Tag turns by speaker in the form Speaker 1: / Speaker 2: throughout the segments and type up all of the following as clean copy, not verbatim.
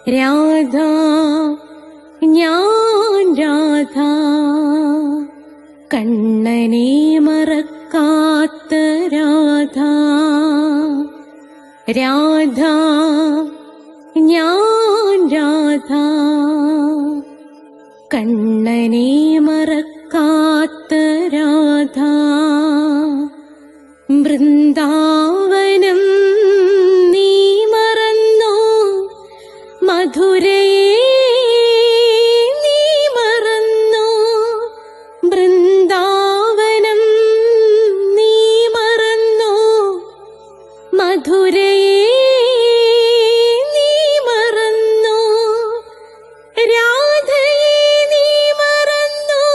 Speaker 1: രാധ ഞാൻ രാധ, കണ്ണനെ മറക്കാത്ത രാധ. രാധ ഞാൻ രാധ, കണ്ണനെ മറക്കാത്ത രാധ. വൃന്ദാവനം നീ മറന്നോ, മധുരയെ നീ മറന്നോ. വൃന്ദാവനം നീ മറന്നോ, മധുരയെ നീ മറന്നോ. രാധയെ നീ മറന്നോ,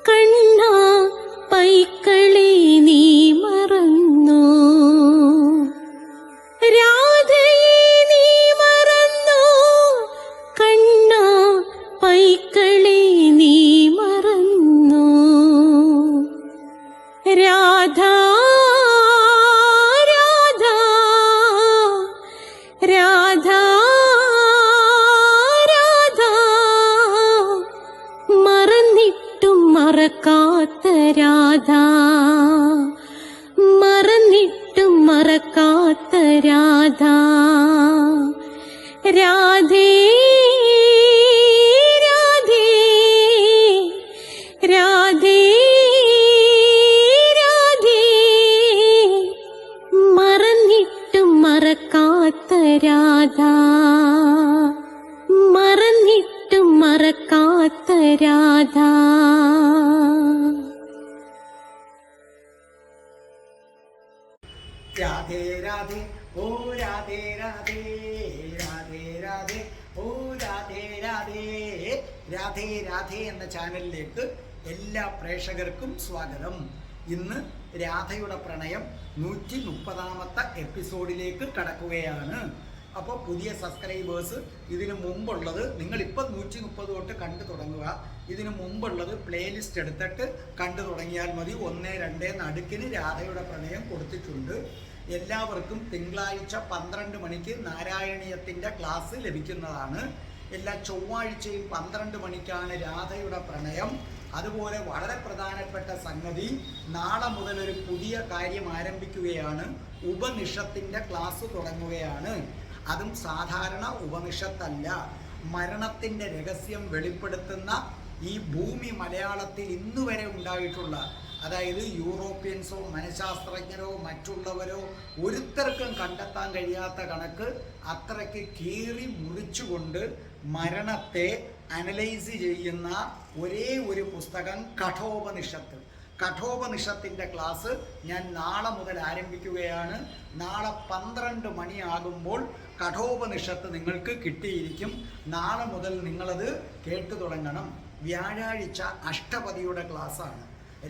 Speaker 1: കണ്ണാ പൈക്കളെ നീ മറന്നോ. രാധയെ നീ മറന്നോ, കണ്ണാ പൈക്കളെ നീ മറന്നോ. രാധ രാധ രാധ രാധ, മറന്നിട്ടും മറക്കാത്ത രാധ, മറന്നിട്ടും മറക്കാത്ത രാധ. രാധേ രാധേ രാധേ രാധേ, മറന്നിട്ടും മറക്കാത്ത രാധ, മറന്നിട്ടും മറക്കാത്ത രാധ.
Speaker 2: രാധേ രാധേ ഓ രാധേ രാധേ, രാധേ രാധേ ഓ രാധേ രാധേ. രാധേ രാധേ എന്ന ചാനലിലേക്ക് എല്ലാ പ്രേക്ഷകർക്കും സ്വാഗതം. ഇന്ന് രാധയുടെ പ്രണയം 130ാമത്തെ എപ്പിസോഡിലേക്ക് കടക്കുകയാണ്. അപ്പോൾ പുതിയ സബ്സ്ക്രൈബേഴ്സ് ഇതിനു മുമ്പുള്ളത് നിങ്ങളിപ്പോൾ 130 തൊട്ട് കണ്ടു തുടങ്ങുക. ഇതിനു മുമ്പുള്ളത് പ്ലേലിസ്റ്റ് എടുത്തിട്ട് കണ്ടു തുടങ്ങിയാൽ മതി. 1, 2 നടുക്കിന് രാധയുടെ പ്രണയം കൊടുത്തിട്ടുണ്ട്. എല്ലാവർക്കും തിങ്കളാഴ്ച 12 മണിക്ക് നാരായണീയത്തിൻ്റെ ക്ലാസ് ലഭിക്കുന്നതാണ്. എല്ലാ ചൊവ്വാഴ്ചയും 12 മണിക്കാണ് രാധയുടെ പ്രണയം. അതുപോലെ വളരെ പ്രധാനപ്പെട്ട സംഗതി, നാളെ മുതൽ ഒരു പുതിയ കാര്യം ആരംഭിക്കുകയാണ്. ഉപനിഷത്തിൻ്റെ ക്ലാസ് തുടങ്ങുകയാണ്. അതും സാധാരണ ഉപനിഷത്തല്ല, മരണത്തിൻ്റെ രഹസ്യം വെളിപ്പെടുത്തുന്ന ഈ ഭൂമി മലയാളത്തിൽ ഇന്നുവരെ ഉണ്ടായിട്ടുള്ള, അതായത് യൂറോപ്യൻസോ മനഃശാസ്ത്രജ്ഞരോ മറ്റുള്ളവരോ ഒരുത്തർക്കും കണ്ടെത്താൻ കഴിയാത്ത കണക്ക് അത്രയ്ക്ക് കീറി മുറിച്ചുകൊണ്ട് മരണത്തെ അനലൈസ് ചെയ്യുന്ന ഒരേ ഒരു പുസ്തകം കഠോപനിഷത്ത്. കഠോപനിഷത്തിൻ്റെ ക്ലാസ് ഞാൻ നാളെ മുതൽ ആരംഭിക്കുകയാണ്. നാളെ 12 മണിയാകുമ്പോൾ കഠോപനിഷത്ത് നിങ്ങൾക്ക് കിട്ടിയിരിക്കും. നാളെ മുതൽ നിങ്ങളത് കേട്ടു തുടങ്ങണം. വ്യാഴാഴ്ച അഷ്ടപതിയുടെ ക്ലാസ്സാണ്.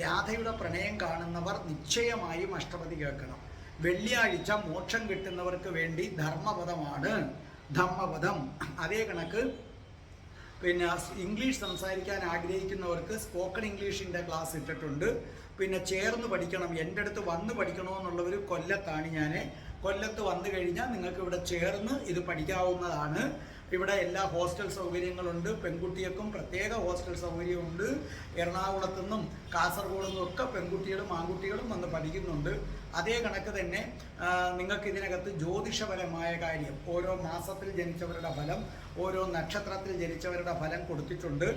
Speaker 2: രാധയുടെ പ്രണയം കാണുന്നവർ നിശ്ചയമായും അഷ്ടപതി കേൾക്കണം. വെള്ളിയാഴ്ച മോക്ഷം കിട്ടുന്നവർക്ക് വേണ്ടി ധർമ്മപദമാണ്, ധമ്മപദം. അതേ കണക്ക് പിന്നെ ഇംഗ്ലീഷ് സംസാരിക്കാൻ ആഗ്രഹിക്കുന്നവർക്ക് സ്പോക്കൺ ഇംഗ്ലീഷിൻ്റെ ക്ലാസ് ഇട്ടിട്ടുണ്ട്. പിന്നെ ചേർന്ന് പഠിക്കണം, എൻ്റെ അടുത്ത് വന്ന് പഠിക്കണമെന്നുള്ളവർ കൊല്ലത്താണ്. ഞാൻ കൊല്ലത്ത് വന്നു കഴിഞ്ഞാൽ നിങ്ങൾക്ക് ഇവിടെ ചേർന്ന് ഇത് പഠിക്കാവുന്നതാണ്. ഇവിടെ എല്ലാ ഹോസ്റ്റൽ സൗകര്യങ്ങളുണ്ട്. പെൺകുട്ടികൾക്കും പ്രത്യേക ഹോസ്റ്റൽ സൗകര്യമുണ്ട്. എറണാകുളത്തു നിന്നും കാസർഗോഡ് നിന്നും ഒക്കെ പെൺകുട്ടികളും ആൺകുട്ടികളും വന്ന് പഠിക്കുന്നുണ്ട്. അതേ കണക്ക് തന്നെ നിങ്ങൾക്ക് ഇതിനകത്ത് ജ്യോതിഷപരമായ കാര്യം, ഓരോ മാസത്തിൽ ജനിച്ചവരുടെ ഫലം, ഓരോ നക്ഷത്രത്തിൽ ജനിച്ചവരുടെ ഫലം കൊടുത്തിട്ടുണ്ട്.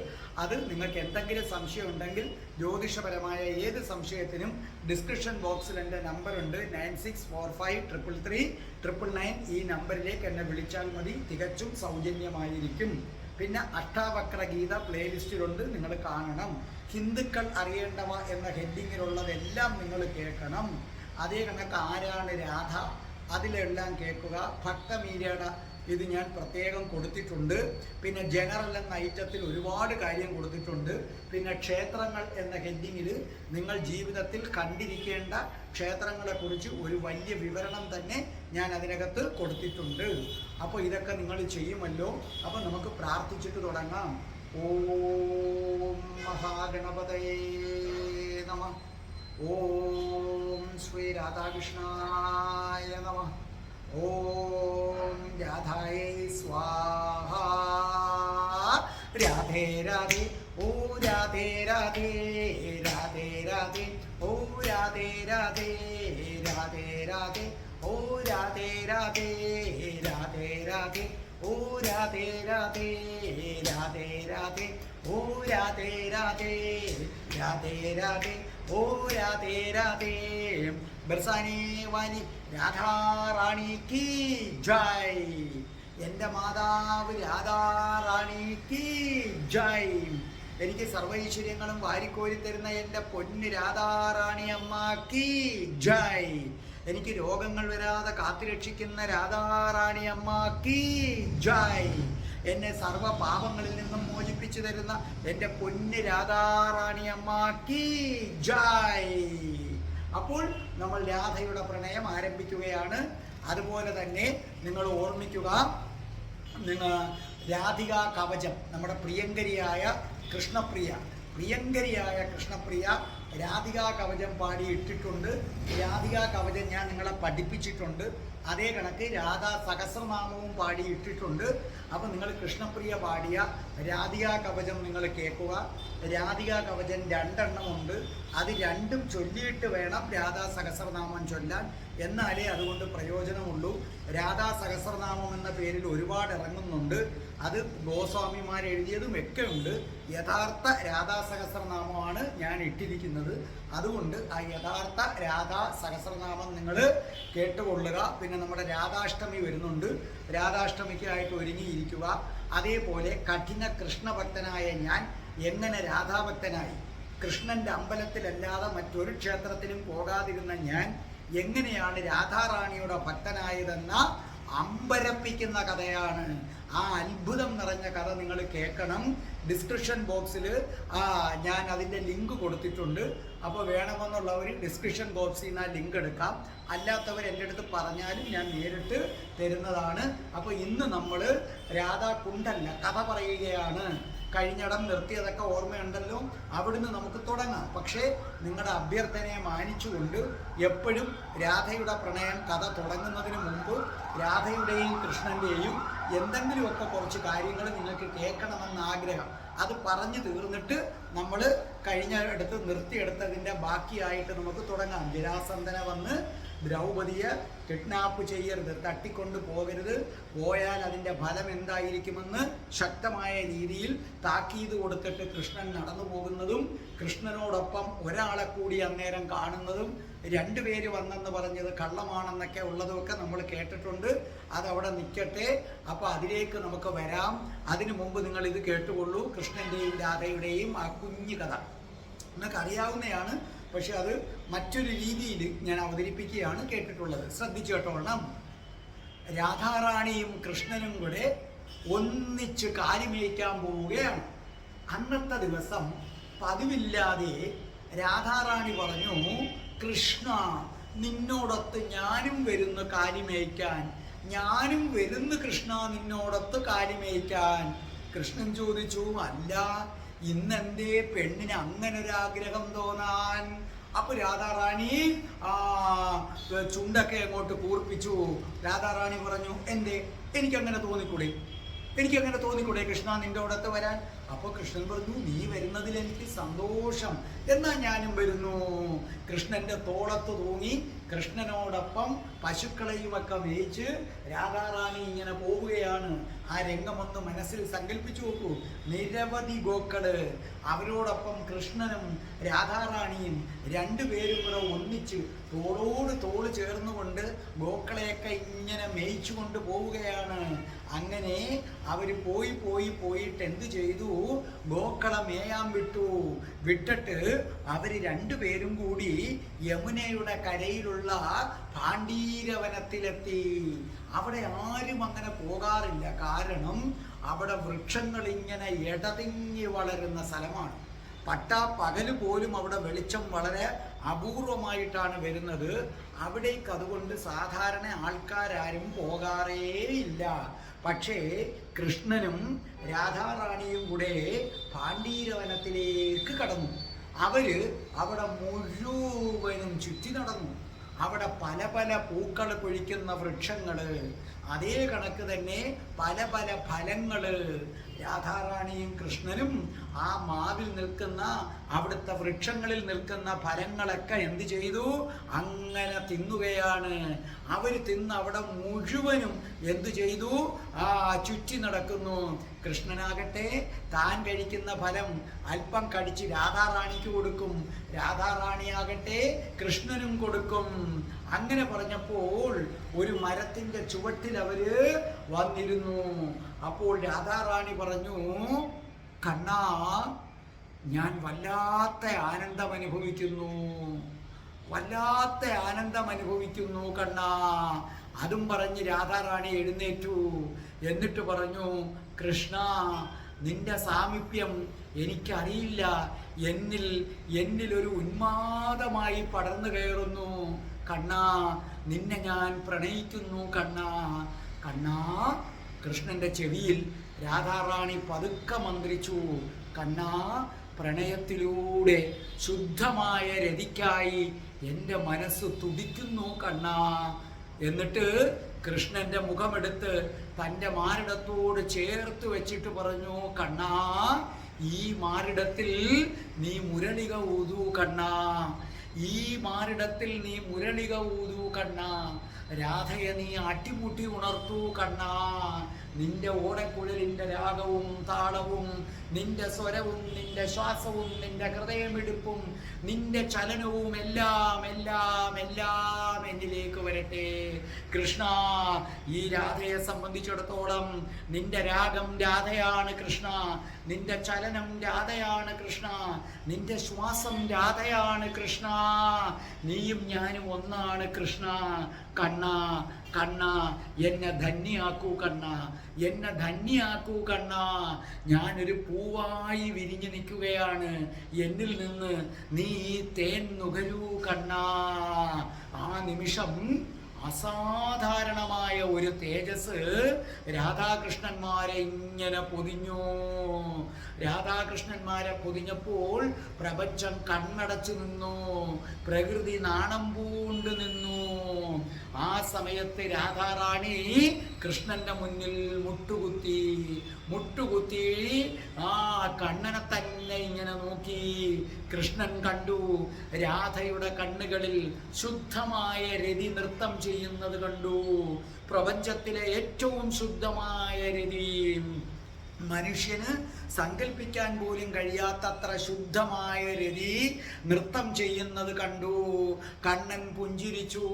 Speaker 2: അത് നിങ്ങൾക്ക് എന്തെങ്കിലും സംശയം ഉണ്ടെങ്കിൽ ജ്യോതിഷപരമായ ഏത് സംശയത്തിനും ഡിസ്ക്രിപ്ഷൻ ബോക്സിൽ എൻ്റെ നമ്പറുണ്ട്, 9645333999. ഈ നമ്പറിലേക്ക് എന്നെ വിളിച്ചാൽ മതി. തികച്ചും സൗജന്യമായിരിക്കും. പിന്നെ അഷ്ടാവക്ര ഗീത പ്ലേലിസ്റ്റിലുണ്ട്, നിങ്ങൾ കാണണം. ഹിന്ദുക്കൾ അറിയേണ്ടവ എന്ന ഹെഡിങ്ങിലുള്ളതെല്ലാം നിങ്ങൾ കേൾക്കണം. അതേ കണക്ക് ആരാണ് രാധ, അതിലെല്ലാം കേൾക്കുക. ഭക്തമീരയുടെ ഇത് ഞാൻ പ്രത്യേകം കൊടുത്തിട്ടുണ്ട്. പിന്നെ ജനറൽ എന്ന ഐറ്റത്തിൽ ഒരുപാട് കാര്യം കൊടുത്തിട്ടുണ്ട്. പിന്നെ ക്ഷേത്രങ്ങൾ എന്ന ഹെഡിങ്ങിൽ നിങ്ങൾ ജീവിതത്തിൽ കണ്ടിരിക്കേണ്ട ക്ഷേത്രങ്ങളെക്കുറിച്ച് ഒരു വലിയ വിവരണം തന്നെ ഞാൻ അതിനകത്ത് കൊടുത്തിട്ടുണ്ട്. അപ്പോൾ ഇതൊക്കെ നിങ്ങൾ ചെയ്യുമല്ലോ. അപ്പോൾ നമുക്ക് പ്രാർത്ഥിച്ചിട്ട് തുടങ്ങാം. ഓം മഹാഗണപതയേ നമഃ. ഓം ശ്രീ രാധാകൃഷ്ണായ നമഃ. ഓം രാധായേ സ്വാഹ. രാധേ രാധേ ഓ രാധേ രാധേ രാധേ രാധേ ഓ രാധേ രാധേ രാധേ രാധേ ഓ രാധേ രാധേ രാധേ രാധേ ഓ രാധേ രാധേ രാധേ രാധേ ഓ രാധേ രാധേ രാധേ രാധേ ഓ രാധേ രാധേ ബർസാനെ വാനി രാധാറാണി കീ ജയ്. എൻ്റെ മാതാവ് രാധാറാണിക്ക് ജയ്. എനിക്ക് സർവൈശ്വര്യങ്ങളും വാരിക്കോരി തരുന്ന എൻ്റെ പൊന്ന് രാധാറാണി അമ്മക്ക് ജയ്. എനിക്ക് രോഗങ്ങൾ വരാതെ കാത്തുരക്ഷിക്കുന്ന രാധാറാണി അമ്മക്ക് ജയ്. എന്നെ സർവ്വ പാപങ്ങളിൽ നിന്നും മോചിപ്പിച്ചു തരുന്ന എൻ്റെ പൊന്ന് രാധാറാണി അമ്മക്ക് ജയ്. അപ്പോൾ നമ്മൾ രാധയുടെ പ്രണയം ആരംഭിക്കുകയാണ്. അതുപോലെ തന്നെ നിങ്ങൾ ഓർമ്മിക്കുക, നിങ്ങൾ രാധിക കവചം, നമ്മുടെ പ്രിയങ്കരിയായ കൃഷ്ണപ്രിയ രാധിക കവചം പാടി ഇട്ടിട്ടുണ്ട്. രാധിക കവചം ഞാൻ നിങ്ങളെ പഠിപ്പിച്ചിട്ടുണ്ട്. അതേ കണക്ക് രാധാ സഹസ്രനാമവും പാടി ഇട്ടിട്ടുണ്ട്. അപ്പോൾ നിങ്ങൾ കൃഷ്ണപ്രിയ പാടിയ രാധിക കവചം നിങ്ങൾ കേൾക്കുക. രാധിക കവചം 2 എണ്ണമുണ്ട്. അത് 2ഉം ചൊല്ലിയിട്ട് വേണം രാധാ സഹസ്രനാമം ചൊല്ലാൻ. എന്നാലേ അതുകൊണ്ട് പ്രയോജനമുള്ളൂ. രാധാ സഹസ്രനാമം എന്ന പേരിൽ ഒരുപാട് ഇറങ്ങുന്നുണ്ട്. അത് ഗോസ്വാമിമാർ എഴുതിയതും ഒക്കെ ഉണ്ട്. യഥാർത്ഥ രാധാ സഹസ്രനാമമാണ് ഞാൻ ഇട്ടിരിക്കുന്നത്. അതുകൊണ്ട് ആ യഥാർത്ഥ രാധാ സഹസ്രനാമം നിങ്ങൾ കേട്ടുകൊള്ളുക. പിന്നെ നമ്മുടെ രാധാഷ്ടമി വരുന്നുണ്ട്. രാധാഷ്ടമിക്കായിട്ട് ഒരുങ്ങിയിരിക്കുക. അതേപോലെ കഠിന കൃഷ്ണഭക്തനായ ഞാൻ എങ്ങനെ രാധാഭക്തനായി, കൃഷ്ണൻ്റെ അമ്പലത്തിലല്ലാതെ മറ്റൊരു ക്ഷേത്രത്തിലും പോകാതിരുന്ന ഞാൻ എങ്ങനെയാണ് രാധാറാണിയുടെ ഭക്തനായതെന്ന അമ്പരപ്പിക്കുന്ന കഥയാണ്. ആ അത്ഭുതം നിറഞ്ഞ കഥ നിങ്ങൾ കേൾക്കണം. ഡിസ്ക്രിപ്ഷൻ ബോക്സിൽ ഞാൻ അതിൻ്റെ ലിങ്ക് കൊടുത്തിട്ടുണ്ട്. അപ്പോൾ വേണമെന്നുള്ളവർ ഡിസ്ക്രിപ്ഷൻ ബോക്സിൽ നിന്ന് ആ ലിങ്ക് എടുക്കാം. അല്ലാത്തവർ എൻ്റെ അടുത്ത് പറഞ്ഞാലും ഞാൻ നേരിട്ട് തരുന്നതാണ്. അപ്പോൾ ഇന്ന് നമ്മൾ രാധാകുണ്ഡല്ല കഥ പറയുകയാണ്. കഴിഞ്ഞിടം നിർത്തിയതൊക്കെ ഓർമ്മയുണ്ടല്ലോ. അവിടുന്ന് നമുക്ക് തുടങ്ങാം. പക്ഷേ നിങ്ങളുടെ അഭ്യർത്ഥനയെ മാനിച്ചുകൊണ്ട് എപ്പോഴും രാധയുടെ പ്രണയം കഥ തുടങ്ങുന്നതിന് മുമ്പ് രാധയുടെയും കൃഷ്ണൻ്റെയും എന്തെങ്കിലുമൊക്കെ കുറച്ച് കാര്യങ്ങൾ നിങ്ങൾക്ക് കേൾക്കണമെന്ന് ആഗ്രഹം. അത് പറഞ്ഞു തീർന്നിട്ട് നമ്മൾ കഴിഞ്ഞിടത്ത് നിർത്തിയെടുത്തതിൻ്റെ ബാക്കിയായിട്ട് നമുക്ക് തുടങ്ങാം. ജരാസന്ധനെ വന്ന് ദ്രൗപദിയെ കിഡ്നാപ്പ് ചെയ്യരുത്, തട്ടിക്കൊണ്ട് പോകരുത്, പോയാൽ അതിൻ്റെ ഫലം എന്തായിരിക്കുമെന്ന് ശക്തമായ രീതിയിൽ താക്കീത് കൊടുത്തിട്ട് കൃഷ്ണൻ നടന്നു പോകുന്നതും കൃഷ്ണനോടൊപ്പം ഒരാളെ കൂടി അന്നേരം കാണുന്നതും 2 പേര് വന്നെന്ന് പറഞ്ഞത് കള്ളമാണെന്നൊക്കെ ഉള്ളതൊക്കെ നമ്മൾ കേട്ടിട്ടുണ്ട്. അതവിടെ നിൽക്കട്ടെ. അപ്പോൾ അതിലേക്ക് നമുക്ക് വരാം. അതിനു മുമ്പ് നിങ്ങൾ ഇത് കേട്ടുകൊള്ളൂ. കൃഷ്ണൻ്റെയും രാധയുടെയും ആ കുഞ്ഞു കഥ നിങ്ങൾക്ക് അറിയാവുന്നതാണ്. പക്ഷെ അത് മറ്റൊരു രീതിയിൽ ഞാൻ അവതരിപ്പിക്കുകയാണ് കേട്ടിട്ടുള്ളത്. ശ്രദ്ധിച്ചു കേട്ടോളണം. രാധാറാണിയും കൃഷ്ണനും കൂടെ ഒന്നിച്ച് കാലിമേയ്ക്കാൻ പോവുകയാണ്. അന്നത്തെ ദിവസം പതിവില്ലാതെ രാധാറാണി പറഞ്ഞു, കൃഷ്ണ നിന്നോടൊത്ത് ഞാനും വരുന്നു കാലിമേയ്ക്കാൻ, ഞാനും വരുന്നു കൃഷ്ണ നിന്നോടൊത്ത് കാലിമേയ്ക്കാൻ. കൃഷ്ണൻ ചോദിച്ചു, അല്ല ഇന്നെന്തേ പെണ്ണിന് അങ്ങനൊരാഗ്രഹം തോന്നാൻ? അപ്പൊ രാധാറാണി ചുണ്ടൊക്കെ അങ്ങോട്ട് കൂർപ്പിച്ചു. രാധാറാണി പറഞ്ഞു, എന്തേ എനിക്കങ്ങനെ തോന്നിക്കൂടെ കൃഷ്ണ നിന്റെ അടുത്ത് വരാൻ? അപ്പോൾ കൃഷ്ണൻ പറഞ്ഞു, നീ വരുന്നതിൽ എനിക്ക് സന്തോഷം, എന്നാൽ ഞാനും വരുന്നു. കൃഷ്ണന്റെ തോളത്ത് തൂങ്ങി കൃഷ്ണനോടൊപ്പം പശുക്കളെയുമൊക്കെ മേയിച്ച് രാധാറാണി ഇങ്ങനെ പോവുകയാണ്. ആ രംഗമൊന്ന് മനസ്സിൽ സങ്കല്പിച്ചു നോക്കൂ. നിരവധി ഗോക്കള്, അവരോടൊപ്പം കൃഷ്ണനും രാധാറാണിയും 2 പേരും കൂടെ ഒന്നിച്ച് തോളോട് തോള് ചേർന്നുകൊണ്ട് ഗോക്കളെയൊക്കെ ഇങ്ങനെ മേയിച്ചു കൊണ്ട് പോവുകയാണ്. അങ്ങനെ അവർ പോയിട്ട് എന്ത് ചെയ്തു? ഗോക്കളെ മേയാൻ വിട്ടിട്ട് അവർ 2 പേരും കൂടി യമുനയുടെ കരയിലുള്ള പാണ്ഡീരവനത്തിലെത്തി. അവിടെ ആരും അങ്ങനെ പോകാറില്ല. കാരണം അവിടെ വൃക്ഷങ്ങൾ ഇങ്ങനെ ഇടതിങ്ങി വളരുന്ന സ്ഥലമാണ്. പകല് പോലും അവിടെ വെളിച്ചം വളരെ അപൂർവമായിട്ടാണ് വരുന്നത്. അവിടേക്ക് അതുകൊണ്ട് സാധാരണ ആൾക്കാരും പോകാറേയില്ല. പക്ഷേ കൃഷ്ണനും രാധാറാണിയും കൂടെ പാണ്ഡീരവനത്തിലേക്ക് കടന്നു. അവിടെ മുഴുവനും ചുറ്റി നടന്നു. അവിടെ പല പല പൂക്കൾ പൊഴിക്കുന്ന വൃക്ഷങ്ങള്, അതേ കണക്ക് തന്നെ പല പല ഫലങ്ങള്. രാധാറാണിയും കൃഷ്ണനും ആ മാവിൽ നിൽക്കുന്ന അവിടുത്തെ വൃക്ഷങ്ങളിൽ നിൽക്കുന്ന ഫലങ്ങളൊക്കെ എന്ത് ചെയ്തു? അങ്ങനെ തിന്നുകയാണ്. അവർ തിന്ന് അവിടെ മുഴുവനും എന്തു ചെയ്തു? ചുറ്റി നടക്കുന്നു. കൃഷ്ണനാകട്ടെ താൻ കഴിക്കുന്ന ഫലം അല്പം കടിച്ച് രാധാറാണിക്ക് കൊടുക്കും, രാധാറാണിയാകട്ടെ കൃഷ്ണനും കൊടുക്കും. അങ്ങനെ പറഞ്ഞപ്പോൾ ഒരു മരത്തിന്റെ ചുവട്ടിൽ അവര് വന്നിരുന്നു. അപ്പോൾ രാധാറാണി പറഞ്ഞു, കണ്ണാ, ഞാൻ വല്ലാത്ത ആനന്ദം അനുഭവിക്കുന്നു, വല്ലാത്ത ആനന്ദം അനുഭവിക്കുന്നു കണ്ണാ. അതും പറഞ്ഞ് രാധാറാണി എഴുന്നേറ്റു. എന്നിട്ട് പറഞ്ഞു, കൃഷ്ണ, നിന്റെ സാമീപ്യം എനിക്കറിയില്ല, എന്നിൽ ഒരു ഉന്മാദമായി പടർന്നു കയറുന്നു കണ്ണാ, നിന്നെ ഞാൻ പ്രണയിക്കുന്നു കണ്ണാ. കണ്ണാ, കൃഷ്ണന്റെ ചെവിയിൽ രാധാറാണി പതുക്കെ മന്ത്രിച്ചു, കണ്ണാ, പ്രണയത്തിലൂടെ ശുദ്ധമായ രതിക്കായി എൻ്റെ മനസ്സ് തുടിക്കുന്നു കണ്ണാ. എന്നിട്ട് കൃഷ്ണന്റെ മുഖമെടുത്ത് തൻ്റെ മാറിടത്തോട് ചേർത്ത് വെച്ചിട്ട് പറഞ്ഞു, കണ്ണാ, ഈ മാറിടത്തിൽ നീ മുരളിക ഊതു കണ്ണാ, ഈ മാറിടത്തിൽ നീ മുരളിക ഊതു കണ്ണാ, രാധയെ നീ അട്ടിമുട്ടി ഉണർത്തൂ കണ്ണാ. നിന്റെ ഓടക്കുഴലിന്റെ രാഗവും താളവും നിന്റെ സ്വരവും നിന്റെ ശ്വാസവും നിന്റെ ഹൃദയമിടിപ്പും നിന്റെ ചലനവും എല്ലാം എല്ലാം എല്ലാം എന്നിലേക്ക് വരട്ടെ കൃഷ്ണ. ഈ രാധയെ സംബന്ധിച്ചിടത്തോളം നിന്റെ രാഗം രാധയാണ് കൃഷ്ണ, നിന്റെ ചലനം രാധയാണ് കൃഷ്ണ, നിന്റെ ശ്വാസം രാധയാണ് കൃഷ്ണ, നീയും ഞാനും ഒന്നാണ് കൃഷ്ണ. കണ്ണ, കണ്ണ, എന്നെ ധന്യാക്കൂ കണ്ണ, എന്നെ ധന്യാക്കൂ കണ്ണ. ഞാനൊരു പൂവായി വിരിഞ്ഞു നിൽക്കുകയാണ്, എന്നിൽ നിന്ന് നീ തേൻ നുകരൂ കണ്ണ. ആ നിമിഷം അസാധാരണമായ ഒരു തേജസ് രാധാകൃഷ്ണന്മാരെ ഇങ്ങനെ പൊതിഞ്ഞു. രാധാകൃഷ്ണന്മാരെ പൊതിഞ്ഞപ്പോൾ പ്രപഞ്ചം കണ്ണടച്ചു നിന്നു, പ്രകൃതി നാണം പൂണ്ട് നിന്നു. ആ സമയത്ത് രാധാറാണി കൃഷ്ണന്റെ മുന്നിൽ മുട്ടുകുത്തി ആ കണ്ണനെ തന്നെ ഇങ്ങനെ നോക്കി. കൃഷ്ണൻ കണ്ടു രാധയുടെ കണ്ണുകളിൽ ശുദ്ധമായ രതി നൃത്തം ചെയ്യുന്നത് കണ്ടു. പ്രപഞ്ചത്തിലെ ഏറ്റവും ശുദ്ധമായ രതി, മനുഷ്യന് സങ്കല്പിക്കാൻ പോലും കഴിയാത്തത്ര ശുദ്ധമായ രതി നൃത്തം ചെയ്യുന്നത് കണ്ടു. കണ്ണൻ പുഞ്ചിരിച്ചു.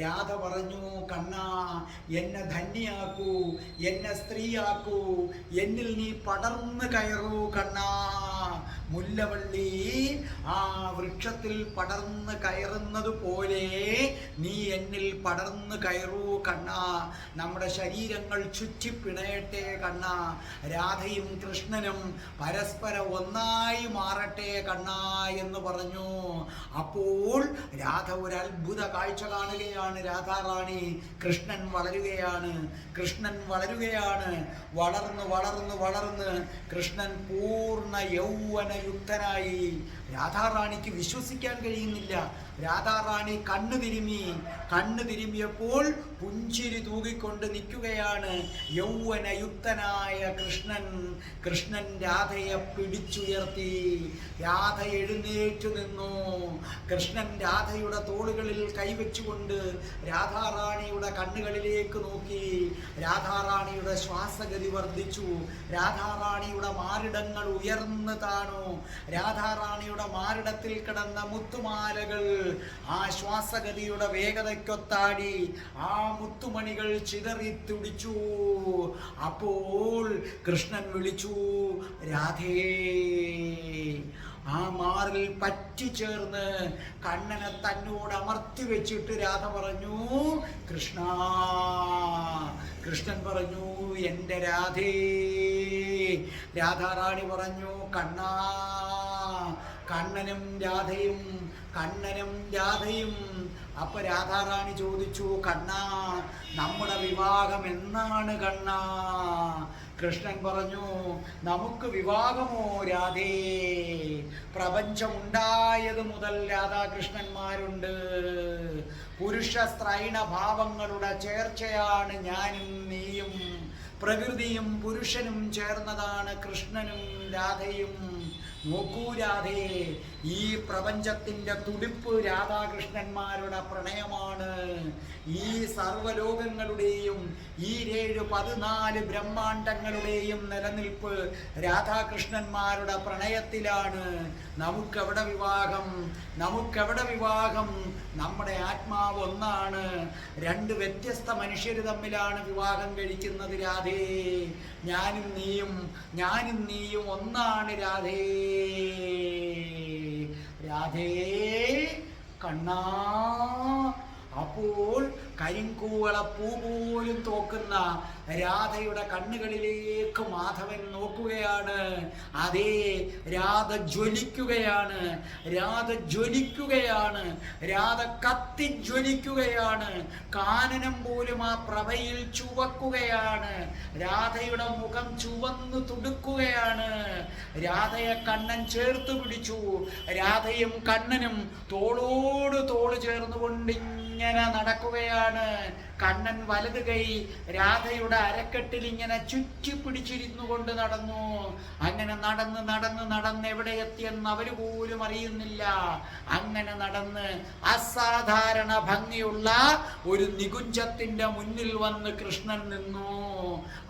Speaker 2: രാധ പറഞ്ഞു, കണ്ണാ, എന്നെ ധന്യാക്കൂ, എന്നെ സ്ത്രീയാക്കൂ, എന്നിൽ നീ പടർന്നു കയറൂ കണ്ണാ. മുല്ലവള്ളി ആ വൃക്ഷത്തിൽ പടർന്ന് കയറുന്നത് പോലെ നീ എന്നിൽ പടർന്നു കയറൂ കണ്ണാ. നമ്മുടെ ശരീരങ്ങൾ ചുറ്റിപ്പിണയട്ടെ കണ്ണാ. രാധയും കൃഷ്ണനും പരസ്പരം ഒന്നായി മാറട്ടെ കണ്ണാ എന്ന് പറഞ്ഞു. അപ്പോൾ രാധ ഒരു അത്ഭുത കാഴ്ച കാണുകയാണ്. രാധാറാണി, കൃഷ്ണൻ വളരുകയാണ്, കൃഷ്ണൻ വളരുകയാണ്. വളർന്ന് വളർന്ന് വളർന്ന് കൃഷ്ണൻ പൂർണ്ണ യൗവനയുക്തനായി. രാധാറാണിക്ക് വിശ്വസിക്കാൻ കഴിയുന്നില്ല. രാധാറാണി കണ്ണു തിരുമിയപ്പോൾ പുഞ്ചിരി തൂകിക്കൊണ്ട് നിൽക്കുകയാണ് യൗവനയുക്തനായ കൃഷ്ണൻ. കൃഷ്ണൻ രാധയെ പിടിച്ചുയർത്തി. രാധ എഴുന്നേറ്റു നിന്നു. കൃഷ്ണൻ രാധയുടെ തോളുകളിൽ കൈവച്ചുകൊണ്ട് രാധാറാണിയുടെ കണ്ണുകളിലേക്ക് നോക്കി. രാധാറാണിയുടെ ശ്വാസഗതി വർദ്ധിച്ചു. രാധാറാണിയുടെ മാറിടങ്ങൾ ഉയർന്നു താണു. രാധാറാണിയുടെ മാറിടത്തിൽ കിടന്ന മുത്തുമാലകൾ ആ ശ്വാസഗതിയുടെ വേഗതയ്ക്കൊത്താടി. ആ മുത്തുമണികൾ ചിതറി തുടിച്ചു. അപ്പോൾ കൃഷ്ണൻ വിളിച്ചു, രാധേ. ആ മാറിൽ പറ്റിച്ചേർന്ന് കണ്ണനെ തന്നോട് അമർത്തി വെച്ചിട്ട് രാധ പറഞ്ഞു, കൃഷ്ണ. കൃഷ്ണൻ പറഞ്ഞു, എൻ്റെ രാധേ. രാധാറാണി പറഞ്ഞു, കണ്ണാ. കണ്ണനും രാധയും, കണ്ണനും രാധയും. അപ്പൊ രാധാറാണി ചോദിച്ചു, കണ്ണാ, നമ്മുടെ വിവാഹം എന്നാണ് കണ്ണാ? കൃഷ്ണൻ പറഞ്ഞു, നമുക്ക് വിവാഹമോ രാധേ? പ്രപഞ്ചമുണ്ടായത് മുതൽ രാധാകൃഷ്ണന്മാരുണ്ട്. പുരുഷ സ്ത്രൈണ ഭാവങ്ങളുടെ ചേർച്ചയാണ് ഞാനും നീയും. പ്രകൃതിയും പുരുഷനും ചേർന്നതാണ് കൃഷ്ണനും രാധയും. നോക്കൂ രാധേ, ഈ പ്രപഞ്ചത്തിന്റെ തുടിപ്പ് രാധാകൃഷ്ണന്മാരുടെ പ്രണയമാണ്. ഈ സർവലോകങ്ങളുടെയും ഈ 14 ബ്രഹ്മാണ്ടങ്ങളുടെയും നിലനിൽപ്പ് രാധാകൃഷ്ണന്മാരുടെ പ്രണയത്തിലാണ്. നമുക്കെവിടെ വിവാഹം, നമുക്കെവിടെ വിവാഹം? നമ്മുടെ ആത്മാവ് ഒന്നാണ്. 2 വ്യത്യസ്ത മനുഷ്യർ തമ്മിലാണ് വിവാഹം കഴിക്കുന്നത് രാധേ. ഞാനും നീയും ഒന്നാണ് രാധേ. രാധേ കണ്ണാ. അപ്പോൾ കരിങ്കൂവളപ്പൂ പോലും തോക്കുന്ന രാധയുടെ കണ്ണുകളിലേക്ക് മാധവൻ നോക്കുകയാണ്. അതേ, രാധ ജ്വലിക്കുകയാണ്, രാധ ജ്വലിക്കുകയാണ്, രാധ കത്തിജ്വലിക്കുകയാണ്. കാനനം പോലും ആ പ്രഭയിൽ ചുവക്കുകയാണ്. രാധയുടെ മുഖം ചുവന്നു തുടുക്കുകയാണ്. രാധയെ കണ്ണൻ ചേർത്ത് പിടിച്ചു. രാധയും കണ്ണനും തോളോട് തോള് ചേർന്നുകൊണ്ട് ഇങ്ങനെ നടക്കുകയാണ്. കണ്ണൻ വലത് കൈ രാധയുടെ അരക്കെട്ടിൽ ഇങ്ങനെ ചുറ്റി പിടിച്ചിരുന്നു കൊണ്ട് നടന്നു. അങ്ങനെ നടന്ന് എവിടെ എത്തിയെന്ന് അവര് പോലും അറിയുന്നില്ല. അങ്ങനെ നടന്ന് അസാധാരണ ഭംഗിയുള്ള ഒരു നികുഞ്ചത്തിന്റെ മുന്നിൽ വന്ന് കൃഷ്ണൻ നിന്നു.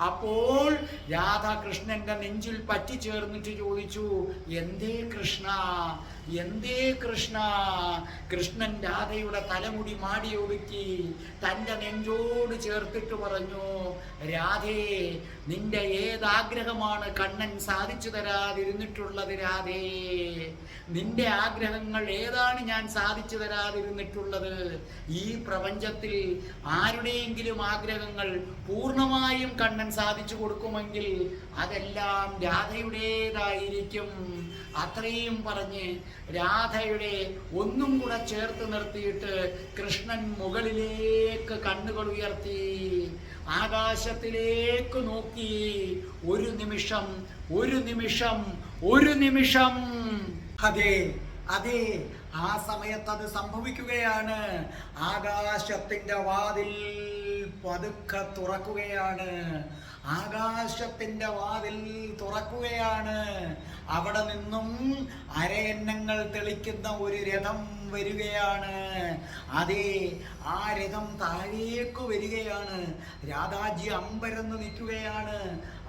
Speaker 2: അപ്പോൾ രാധ കൃഷ്ണന്റെ നെഞ്ചിൽ പറ്റിച്ചേർന്നിട്ട് ചോദിച്ചു, എന്തേ കൃഷ്ണ, എന്തേ കൃഷ്ണ? കൃഷ്ണൻ രാധയുടെ തലമുടി മാടിയൊടുക്കി തൻ്റെ നെഞ്ചോട് ചേർത്തിട്ട് പറഞ്ഞു, രാധേ, നിന്റെ ഏതാഗ്രഹമാണ് കണ്ണൻ സാധിച്ചു തരാതിരുന്നിട്ടുള്ളത് രാധേ? നിന്റെ ആഗ്രഹങ്ങൾ ഏതാണ് ഞാൻ സാധിച്ചു തരാതിരുന്നിട്ടുള്ളത്? ഈ പ്രപഞ്ചത്തിൽ ആരുടെയെങ്കിലും ആഗ്രഹങ്ങൾ പൂർണ്ണമായും കണ്ണൻ സാധിച്ചു കൊടുക്കുമെങ്കിൽ അതെല്ലാം രാധയുടേതായിരിക്കും. അത്രയും പറഞ്ഞ് രാധയുടെ ഒന്നും കൂടെ ചേർത്ത് നിർത്തിയിട്ട് കൃഷ്ണൻ മുകളിലേക്ക് കണ്ണുകൾ ഉയർത്തി ആകാശത്തിലേക്ക് നോക്കി. ഒരു നിമിഷം, ഒരു നിമിഷം, ഒരു നിമിഷം. അതെ, അതെ, ആ സമയത്ത് അത് സംഭവിക്കുകയാണ്. ആകാശത്തിന്റെ വാതിൽ പതുക്കെ തുറക്കുകയാണ്. ആകാശത്തിന്റെ വാതിൽ തുറക്കുകയാണ്. അവിടെ നിന്നും അരയന്നങ്ങൾ തെളിക്കുന്ന ഒരു രഥം വരികയാണ്. അതെ, ആ രഥം താഴേക്ക് വരികയാണ്. രാധാജി അമ്പരന്ന് നിൽക്കുകയാണ്.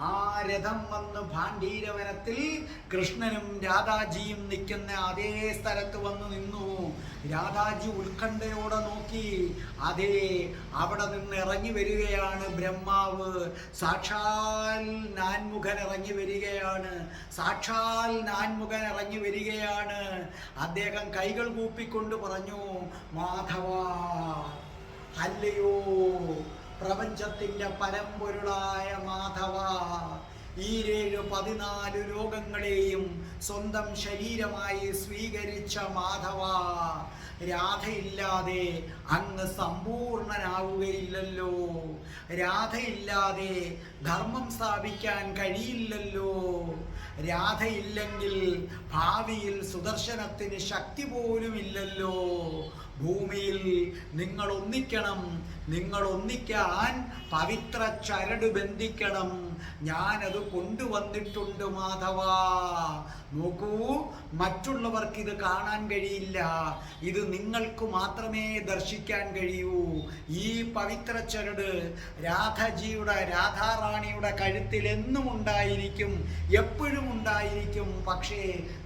Speaker 2: ആ രഥം വന്ന് ഭാണ്ഡീരവനത്തിൽ കൃഷ്ണനും രാധാജിയും നിൽക്കുന്ന അതേ സ്ഥലത്ത് വന്ന് നിന്നു. രാധാജി ഉത്കണ്ഠയോടെ നോക്കി. അതെ, അവിടെ നിന്ന് ഇറങ്ങി വരികയാണ് ബ്രഹ്മാവ്. സാക്ഷാൽ നാൻമുഖൻ ഇറങ്ങി വരികയാണ്. സാക്ഷാൽ നാൻമുഖൻ ഇറങ്ങി വരികയാണ്. അദ്ദേഹം കൈകൾ കൂപ്പിക്കൊണ്ട് പറഞ്ഞു, മാധവ, അല്ലയോ പ്രപഞ്ചത്തിന്റെ പരമ്പൊരുളായ മാധവ, ഈ 14 ലോകങ്ങളെയും സ്വന്തം ശരീരമായി സ്വീകരിച്ച മാധവ, രാധയില്ലാതെ അങ്ങ് സമ്പൂർണനാവുകയില്ലല്ലോ. രാധയില്ലാതെ ധർമ്മം സ്ഥാപിക്കാൻ കഴിയില്ലല്ലോ. രാധയില്ലെങ്കിൽ ഭാവിയിൽ സുദർശനത്തിന് ശക്തി പോലും ഇല്ലല്ലോ. ഭൂമിയിൽ നിങ്ങൾ ഒന്നിക്കണം. നിങ്ങൾ ഒന്നിക്കാൻ പവിത്ര ചരട് ബന്ധിക്കണം. ഞാനത് കൊണ്ടുവന്നിട്ടുണ്ട് മാധവ. നോക്കൂ, മറ്റുള്ളവർക്ക് ഇത് കാണാൻ കഴിയില്ല. ഇത് നിങ്ങൾക്ക് മാത്രമേ ദർശിക്കാൻ കഴിയൂ. ഈ പവിത്ര ചരട് രാധാജിയുടെ, രാധാറാണിയുടെ കഴുത്തിൽ എന്നും ഉണ്ടായിരിക്കും, എപ്പോഴും ഉണ്ടായിരിക്കും. പക്ഷേ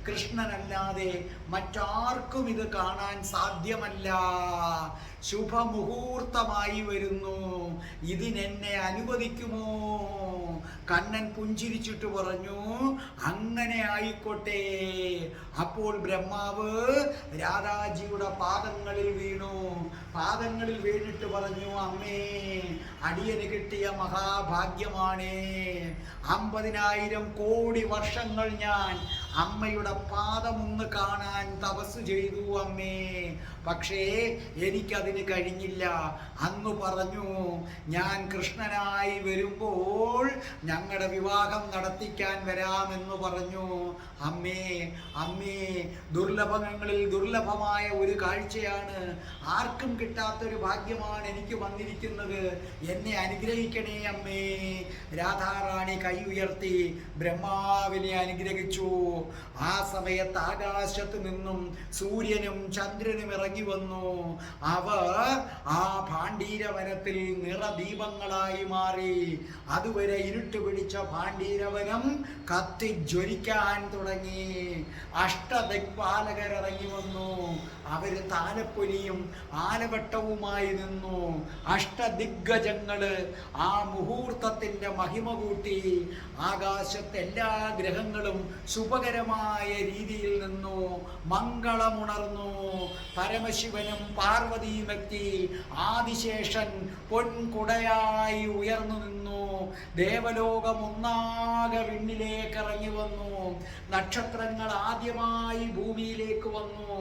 Speaker 2: കൃഷ്ണനല്ലാതെ മറ്റാർക്കും ഇത് കാണാൻ സാധ്യമല്ല. ശുഭമുഹൂർത്തമായി വരുന്നു. ഇതിനെന്നെ അനുവദിക്കുമോ? കണ്ണൻ പുഞ്ചിരിച്ചിട്ട് പറഞ്ഞു, അങ്ങനെ ആയിക്കോട്ടെ. അപ്പോൾ ബ്രഹ്മാവ് രാധാജിയുടെ പാദങ്ങളിൽ വീണു. പാദങ്ങളിൽ വീണിട്ട് പറഞ്ഞു, അമ്മേ, അടിയന് കിട്ടിയ മഹാഭാഗ്യമാണേ. 50,000 കോടി വർഷങ്ങൾ ഞാൻ അമ്മയുടെ പാദമൊന്ന് കാണാൻ തപസ് ചെയ്തു അമ്മേ. പക്ഷേ എനിക്കതിന് കഴിഞ്ഞില്ല. അന്ന് പറഞ്ഞു, ഞാൻ കൃഷ്ണനായി വരുമ്പോൾ ഞങ്ങളുടെ വിവാഹം നടത്തിക്കാൻ വരാമെന്ന് പറഞ്ഞു. അമ്മേ അമ്മേ, ദുർലഭങ്ങളിൽ ദുർലഭമായ ഒരു കാഴ്ചയാണ്, ആർക്കും കിട്ടാത്തൊരു ഭാഗ്യമാണ് എനിക്ക് വന്നിരിക്കുന്നത്. എന്നെ അനുഗ്രഹിക്കണേ അമ്മേ. രാധാറാണി കൈ ഉയർത്തി ബ്രഹ്മാവിനെ അനുഗ്രഹിച്ചു. ആ സമയത്ത് ആകാശത്ത് നിന്നും സൂര്യനും ചന്ദ്രനും ഇറങ്ങി വന്നു. അവർ ആ പാണ്ഡീരവനത്തിൽ നിറദീപങ്ങളായി മാറി. അതുവരെ ഇരുട്ട് പിടിച്ച പാണ്ഡീരവനം കത്തിജ്വലിക്കാൻ തുടങ്ങി. അഷ്ടദിക്പാലകർ ഇറങ്ങി വന്നു. അവര് താലപ്പൊലിയും ആലവട്ടവുമായി നിന്നു. അഷ്ടദിഗ്ഗജങ്ങള് ആ മുഹൂർത്തത്തിന്റെ മഹിമ കൂട്ടി. ആകാശത്തെ എല്ലാ ഗ്രഹങ്ങളും ശുഭകരമായ രീതിയിൽ നിന്നു. മംഗളമുണർന്നു. പരമശിവനും പാർവതിയും എത്തി. ആദിശേഷൻ പൊൻകുടയായി ഉയർന്നു നിന്നു. ദേവലോകം ഒന്നാകെ വിണ്ണിലേക്ക് ഇറങ്ങി വന്നു. നക്ഷത്രങ്ങൾ ആദ്യമായി ഭൂമിയിലേക്ക് വന്നു.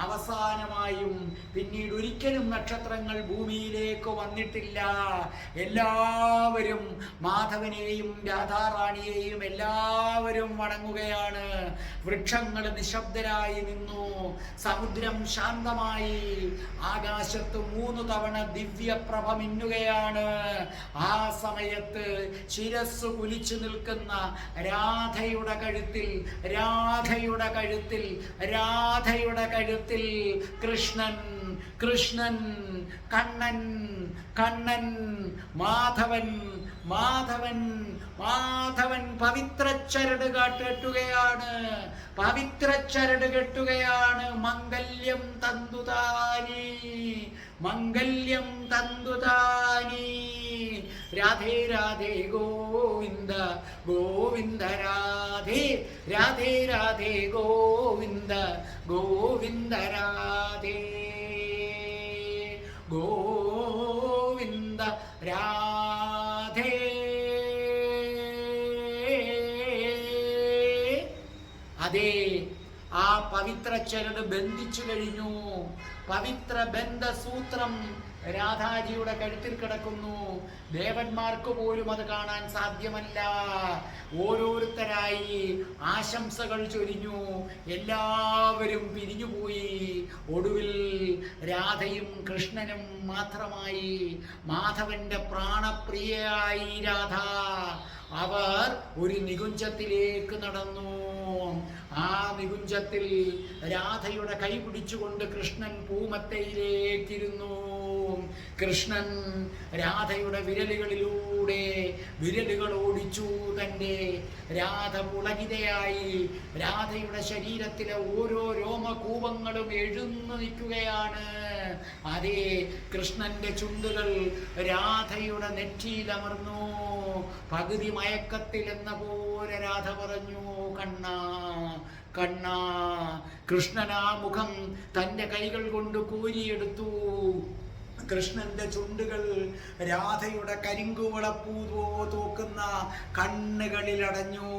Speaker 2: അവസാനമായും പിന്നീട് ഒരിക്കലും നക്ഷത്രങ്ങൾ ഭൂമിയിലേക്ക് വന്നിട്ടില്ല. എല്ലാവരും മാധവനെയും രാധാറാണിയെയും എല്ലാവരും വണങ്ങുകയാണ്. വൃക്ഷങ്ങൾ നിശബ്ദരായി നിന്നു. സമുദ്രം ശാന്തമായി. ആകാശത്ത് 3 തവണ ദിവ്യപ്രഭ മിന്നുകയാണ്. ആ സമയത്ത് ശിരസ് കുലിച്ചു നിൽക്കുന്ന രാധയുടെ കഴുത്തിൽ കൃഷ്ണൻ കൃഷ്ണൻ കണ്ണൻ കണ്ണൻ മാധവൻ മാധവൻ മാധവൻ പവിത്ര ചരട് കെട്ടുകയാണ്. മംഗല്യം തന്തുതാനി മംഗല്യം തന്തുതാനി. രാധേ രാധേ ഗോവിന്ദ ഗോവിന്ദ രാധേ രാധേ രാധേ ഗോവിന്ദ ഗോവിന്ദ രാധേ ഗോവിന്ദ രാധേ. അതെ, ആ പവിത്ര ചരട് ബന്ധിച്ചു കഴിഞ്ഞു. പവിത്ര ബന്ധസൂത്രം രാധാജിയുടെ കഴുത്തിൽ കിടക്കുന്നു. ദേവന്മാർക്ക് പോലും അത് കാണാൻ സാധ്യമല്ല. ഓരോരുത്തരായി ആശംസകൾ ചൊരിഞ്ഞു. എല്ലാവരും പിരിഞ്ഞുപോയി. ഒടുവിൽ രാധയും കൃഷ്ണനും മാത്രമായി. മാധവന്റെ പ്രാണപ്രിയയായി രാധ. അവർ ഒരു നികുഞ്ചത്തിലേക്ക് നടന്നു. ആ നികുഞ്ചത്തിൽ രാധയുടെ കൈ പിടിച്ചുകൊണ്ട് കൃഷ്ണൻ പൂമത്തയിലേക്കിരുന്നു. കൃഷ്ണൻ രാധയുടെ വിരലുകൾ ഓടിച്ചു. തൻ്റെ രാധ പുളകിതയായി. രാധയുടെ ശരീരത്തിലെ ഓരോ രോമകൂപങ്ങളും എഴുന്നു നിൽക്കുകയാണ്. അതേ, കൃഷ്ണന്റെ ചുണ്ടുകൾ രാധയുടെ നെറ്റിയിലമർന്നു. പകുതി മയക്കത്തിൽ എന്ന പോലെ രാധ പറഞ്ഞു, കണ്ണാ കണ്ണാ. കൃഷ്ണൻ ആ മുഖം തൻ്റെ കൈകൾ കൊണ്ട് കോരിയെടുത്തു. കൃഷ്ണന്റെ ചുണ്ടുകൾ രാധയുടെ കരിങ്കുവളപ്പൂ തോക്കുന്ന കണ്ണുകളിലടഞ്ഞു.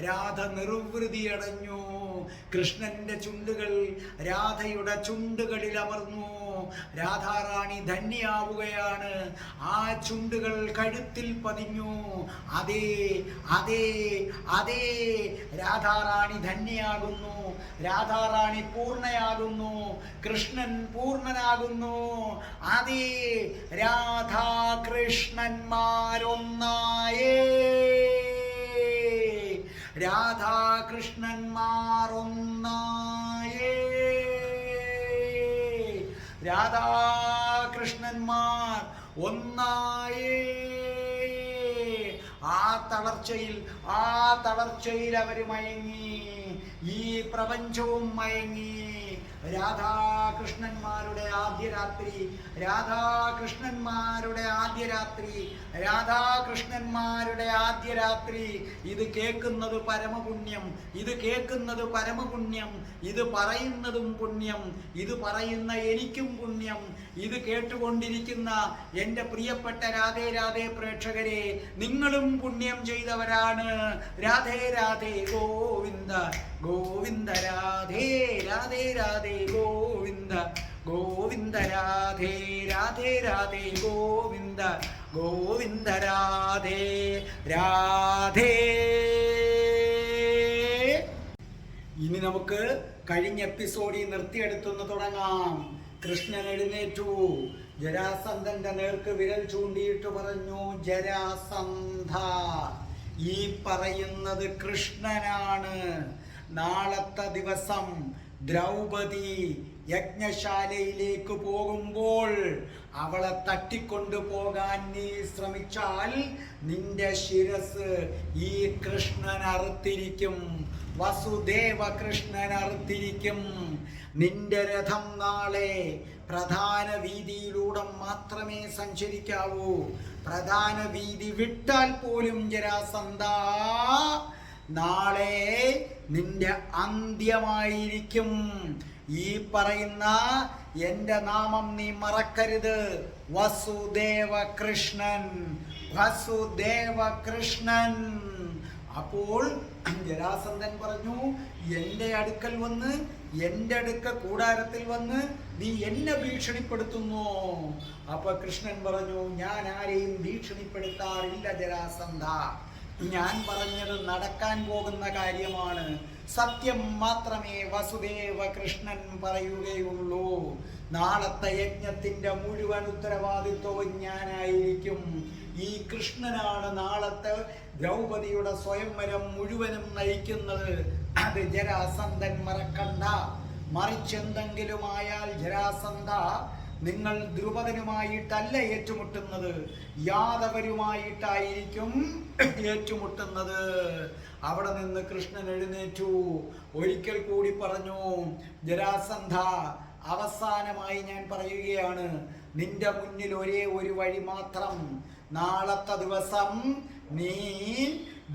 Speaker 2: രാധ നിർവൃതിയടഞ്ഞു. കൃഷ്ണന്റെ ചുണ്ടുകൾ രാധയുടെ ചുണ്ടുകളിൽ അമർന്നു. രാധാറാണി ധന്യയാവുകയാണ്. ആ ചുണ്ടുകൾ കഴുത്തിൽ പതിഞ്ഞു. അതേ അതേ അതേ, രാധാറാണി ധന്യയാകുന്നു. രാധാറാണി പൂർണ്ണയാകുന്നു. കൃഷ്ണൻ പൂർണ്ണനാകുന്നു. അതേ, രാധാകൃഷ്ണന്മാരൊന്നായേ. രാധാകൃഷ്ണന്മാരൊന്നായേ. രാധാകൃഷ്ണന്മാർ ഒന്നായേ. ആ തളർച്ചയിൽ അവര് മയങ്ങി. ഈ പ്രപഞ്ചവും മയങ്ങി. രാധാകൃഷ്ണന്മാരുടെ ആദ്യ രാത്രി, രാധാകൃഷ്ണന്മാരുടെ ആദ്യ രാത്രി, രാധാകൃഷ്ണന്മാരുടെ ആദ്യ രാത്രി. ഇത് കേൾക്കുന്നത് പരമപുണ്യം, ഇത് കേൾക്കുന്നത് പരമപുണ്യം, ഇത് പറയുന്നതും പുണ്യം, ഇത് പറയുന്ന എനിക്കും പുണ്യം. ഇത് കേട്ടുകൊണ്ടിരിക്കുന്ന എൻ്റെ പ്രിയപ്പെട്ട രാധേ രാധേ പ്രേക്ഷകരെ, നിങ്ങളും പുണ്യം ചെയ്തവരാണ്. രാധേ രാധേ ഗോവിന്ദ ഗോവിന്ദ രാധേ രാധേ രാധേ ഗോവിന്ദ ഗോവിന്ദ രാധേ രാധേ രാധേ ഗോവിന്ദ ഗോവിന്ദ രാധേ രാധേ. ഇനി നമുക്ക് കഴിഞ്ഞ എപ്പിസോഡിൽ നിർത്തിയെടുത്തുനിന്ന് തുടങ്ങാം. കൃഷ്ണൻ എഴുന്നേറ്റു. ജരാസന്ധന്റെ നേർക്ക് വിരൽ ചൂണ്ടിയിട്ട് പറഞ്ഞു, ജരാസന്ധ, ഈ പറയുന്നത് കൃഷ്ണനാണ്. നാളത്തെ ദിവസം ദ്രൗപദി യജ്ഞശാലയിലേക്ക് പോകുമ്പോൾ അവളെ തട്ടിക്കൊണ്ടു പോകാൻ നീ ശ്രമിച്ചാൽ നിന്റെ ശിരസ് ഈ കൃഷ്ണൻ അറുത്തിരിക്കും. വസുദേവ കൃഷ്ണൻ അറുത്തിരിക്കും. നിന്റെ രഥം നാളെ പ്രധാന വീതിയിലൂടെ മാത്രമേ സഞ്ചരിക്കാവൂ. പ്രധാന വീതി വിട്ടാൽ പോലും ജരാസന്ധ നാളെ നിന്റെ അന്ത്യമായിരിക്കും. ഈ പറയുന്ന എൻ്റെ നാമം നീ മറക്കരുത്. വസുദേവ കൃഷ്ണൻ, വസുദേവ കൃഷ്ണൻ. അപ്പോൾ ജരാസന്ധൻ പറഞ്ഞു, എൻ്റെ അടുക്കൽ വന്ന്, എൻ്റെ അടുക്ക കൂടാരത്തിൽ വന്ന് നീ എന്നെ ഭീഷണിപ്പെടുത്തുന്നു. അപ്പൊ കൃഷ്ണൻ പറഞ്ഞു, ഞാൻ ആരെയും ഭീഷണിപ്പെടുത്താറില്ല ജരാസന്ധ. ഞാൻ പറഞ്ഞത് നടക്കാൻ പോകുന്ന കാര്യമാണ്. സത്യം മാത്രമേ വസുദേവ കൃഷ്ണൻ പറയുകയുള്ളൂ. നാളത്തെ യജ്ഞത്തിന്റെ മുഴുവൻ ഉത്തരവാദിത്വവും ഞാനായിരിക്കും. ഈ കൃഷ്ണനാണ് നാളത്തെ ദ്രൗപദിയുടെ സ്വയംവരം മുഴുവനും നയിക്കുന്നത്. അത് ജരാസന്ധൻ മറക്കണ്ട. മറിച്ചെന്തെങ്കിലും ആയാൽ ജരാസന്ധ, നിങ്ങൾ ദ്രുപദനുമായിട്ടല്ല ഏറ്റുമുട്ടുന്നത്, യാദവരുമായിട്ടായിരിക്കും ഏറ്റുമുട്ടുന്നത്. അവിടെ നിന്ന് കൃഷ്ണൻ എഴുന്നേറ്റു. ഒരിക്കൽ കൂടി പറഞ്ഞു, ജരാസന്ധ, അവസാനമായി ഞാൻ പറയുകയാണ്, നിന്റെ മുന്നിൽ ഒരേ ഒരു വഴി മാത്രം. നാളത്തെ ദിവസം നീ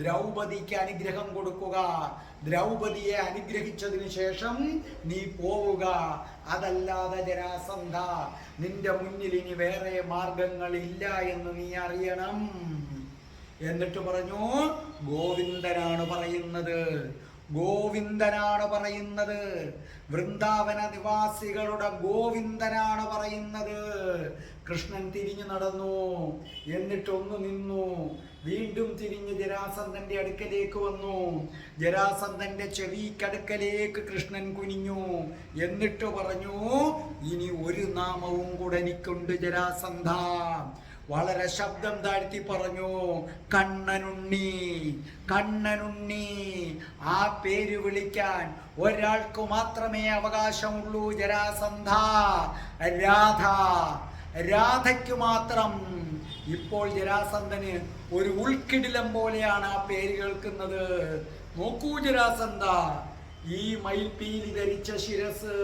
Speaker 2: ദ്രൗപദിക്ക് അനുഗ്രഹം കൊടുക്കുക. ദ്രൗപദിയെ അനുഗ്രഹിച്ചതിന് ശേഷം നീ പോവുക. അതല്ലാതെ ജരാസന്ധ, നിന്റെ മുന്നിൽ ഇനി വേറെ മാർഗങ്ങളില്ല എന്ന് നീ അറിയണം. എന്നിട്ട് പറഞ്ഞു, ഗോവിന്ദനാണ് പറയുന്നത്, ഗോവിന്ദനാണ് പറയുന്നത്, വൃന്ദാവന നിവാസികളുടെ ഗോവിന്ദനാണ് പറയുന്നത്. കൃഷ്ണൻ തിരിഞ്ഞു നടന്നു. എന്നിട്ടൊന്നു നിന്നു. വീണ്ടും തിരിഞ്ഞ് ജരാസന്ധന്റെ അടുക്കലേക്ക് വന്നു. ജരാസന്ധന്റെ ചെവിക്കടുക്കലേക്ക് കൃഷ്ണൻ കുനിഞ്ഞു. എന്നിട്ട് പറഞ്ഞു, ഇനി ഒരു നാമവും കൂടെ എനിക്കുണ്ട് ജരാസന്ധ. വളരെ ശബ്ദം താഴ്ത്തി പറഞ്ഞു, കണ്ണനുണ്ണി, കണ്ണനുണ്ണി. ആ പേര് വിളിക്കാൻ ഒരാൾക്ക് മാത്രമേ അവകാശമുള്ളൂ ജരാസന്ധ. രാധ, രാധയ്ക്ക് മാത്രം. ഇപ്പോൾ ജരാസന്ധന് ഒരു ഉൾക്കിടിലം പോലെയാണ് ആ പേര് കേൾക്കുന്നത്. നോക്കൂ ജരാസന്ധ, ഈ മയിൽപീലി ധരിച്ച ശിരസ്,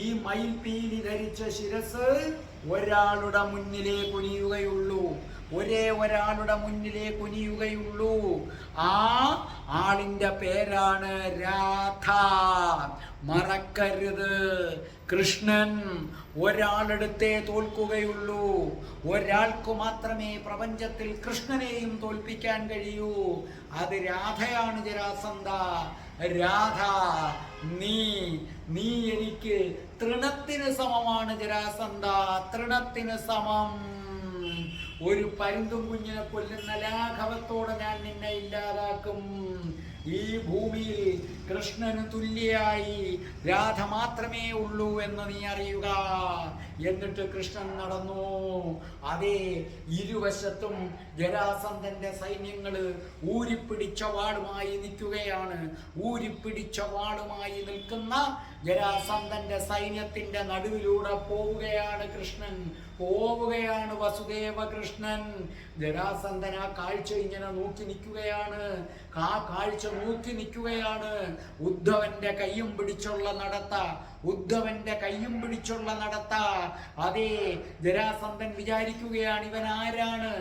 Speaker 2: ഈ മയിൽപീലി ധരിച്ച ശിരസ് ഒരാളുടെ മുന്നിലേ കുനിയുകയുള്ളൂ. ഒരേ ഒരാളുടെ മുന്നിലേ കുനിയുകയുള്ളൂ. ആ ആളിന്റെ പേരാണ് രാധ. മറക്കരുത്, കൃഷ്ണൻ ഒരാളെടുത്തേ തോൽക്കുകയുള്ളൂ. ഒരാൾക്ക് മാത്രമേ പ്രപഞ്ചത്തിൽ കൃഷ്ണനെയും തോൽപ്പിക്കാൻ കഴിയൂ. അത് രാധയാണ് ജരാസന്ധ. രാധ, നീ എനിക്ക് തൃണത്തിന് സമമാണ് ജരാസന്ധ, തൃണത്തിന് സമം. ഒരു പരുന്തും കുഞ്ഞിനെ കൊല്ലുന്ന ലാഘവത്തോടെ ഞാൻ നിന്നെ ഇല്ലാതാക്കും. ഈ ഭൂമിയിൽ കൃഷ്ണന് തുല്യായി രാധ മാത്രമേ ഉള്ളൂ എന്ന് നീ അറിയുക. എന്നിട്ട് കൃഷ്ണൻ നടന്നു. അതേ, ഇരുവശത്തും ജരാസന്ധന്റെ സൈന്യങ്ങള് ഊരിപ്പിടിച്ച വാളുമായി നിൽക്കുകയാണ്. ഊരിപ്പിടിച്ച വാളുമായി നിൽക്കുന്ന ജരാസന്ധന്റെ സൈന്യത്തിന്റെ നടുവിലൂടെ പോവുകയാണ് കൃഷ്ണൻ, പോവുകയാണ് വസുദേവ കൃഷ്ണൻ. ജരാസന്ധൻ ആ കാഴ്ച ഇങ്ങനെ നോക്കി നിൽക്കുകയാണ്. ആ കാഴ്ച
Speaker 3: നോക്കി നിൽക്കുകയാണ്. ഉദ്ധവന്റെ കയ്യും പിടിച്ചുള്ള നടത്ത, ഉദ്ധവന്റെ കയ്യും പിടിച്ചുള്ള നടത്ത. അതേ, ജരാസന്ധൻ വിചാരിക്കുകയാണ്, ഇവൻ ആരാണ്,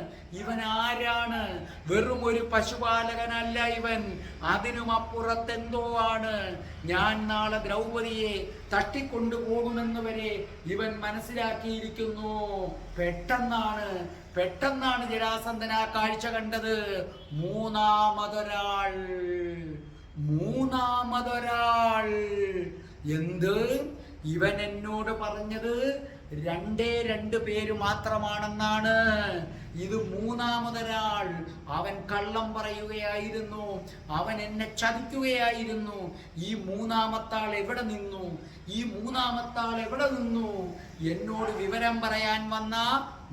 Speaker 3: ഇവൻ ആരാണ്? വെറും ഒരു പശുപാലകനല്ല ഇവൻ, അതിനും അപ്പുറത്തെന്തോ ആണ്. ഞാൻ നാളെ ദ്രൗപദിയെ തട്ടിക്കൊണ്ടു പോകുമെന്ന് വരെ ഇവൻ മനസ്സിലാക്കിയിരിക്കുന്നു. പെട്ടെന്നാണ് ജരാസന്ധൻ ആ കാഴ്ച കണ്ടത്. മൂന്നാമതൊരാൾ. എന്ത്? ഇവൻ എന്നോട് പറഞ്ഞത് രണ്ട് പേര് മാത്രമാണെന്നാണ്. ഇത് മൂന്നാമതൊരാൾ. അവൻ കള്ളം പറയുകയായിരുന്നു, അവൻ എന്നെ ചതിക്കുകയായിരുന്നു. ഈ മൂന്നാമത്താൾ എവിടെ നിന്നു? എന്നോട് വിവരം പറയാൻ വന്ന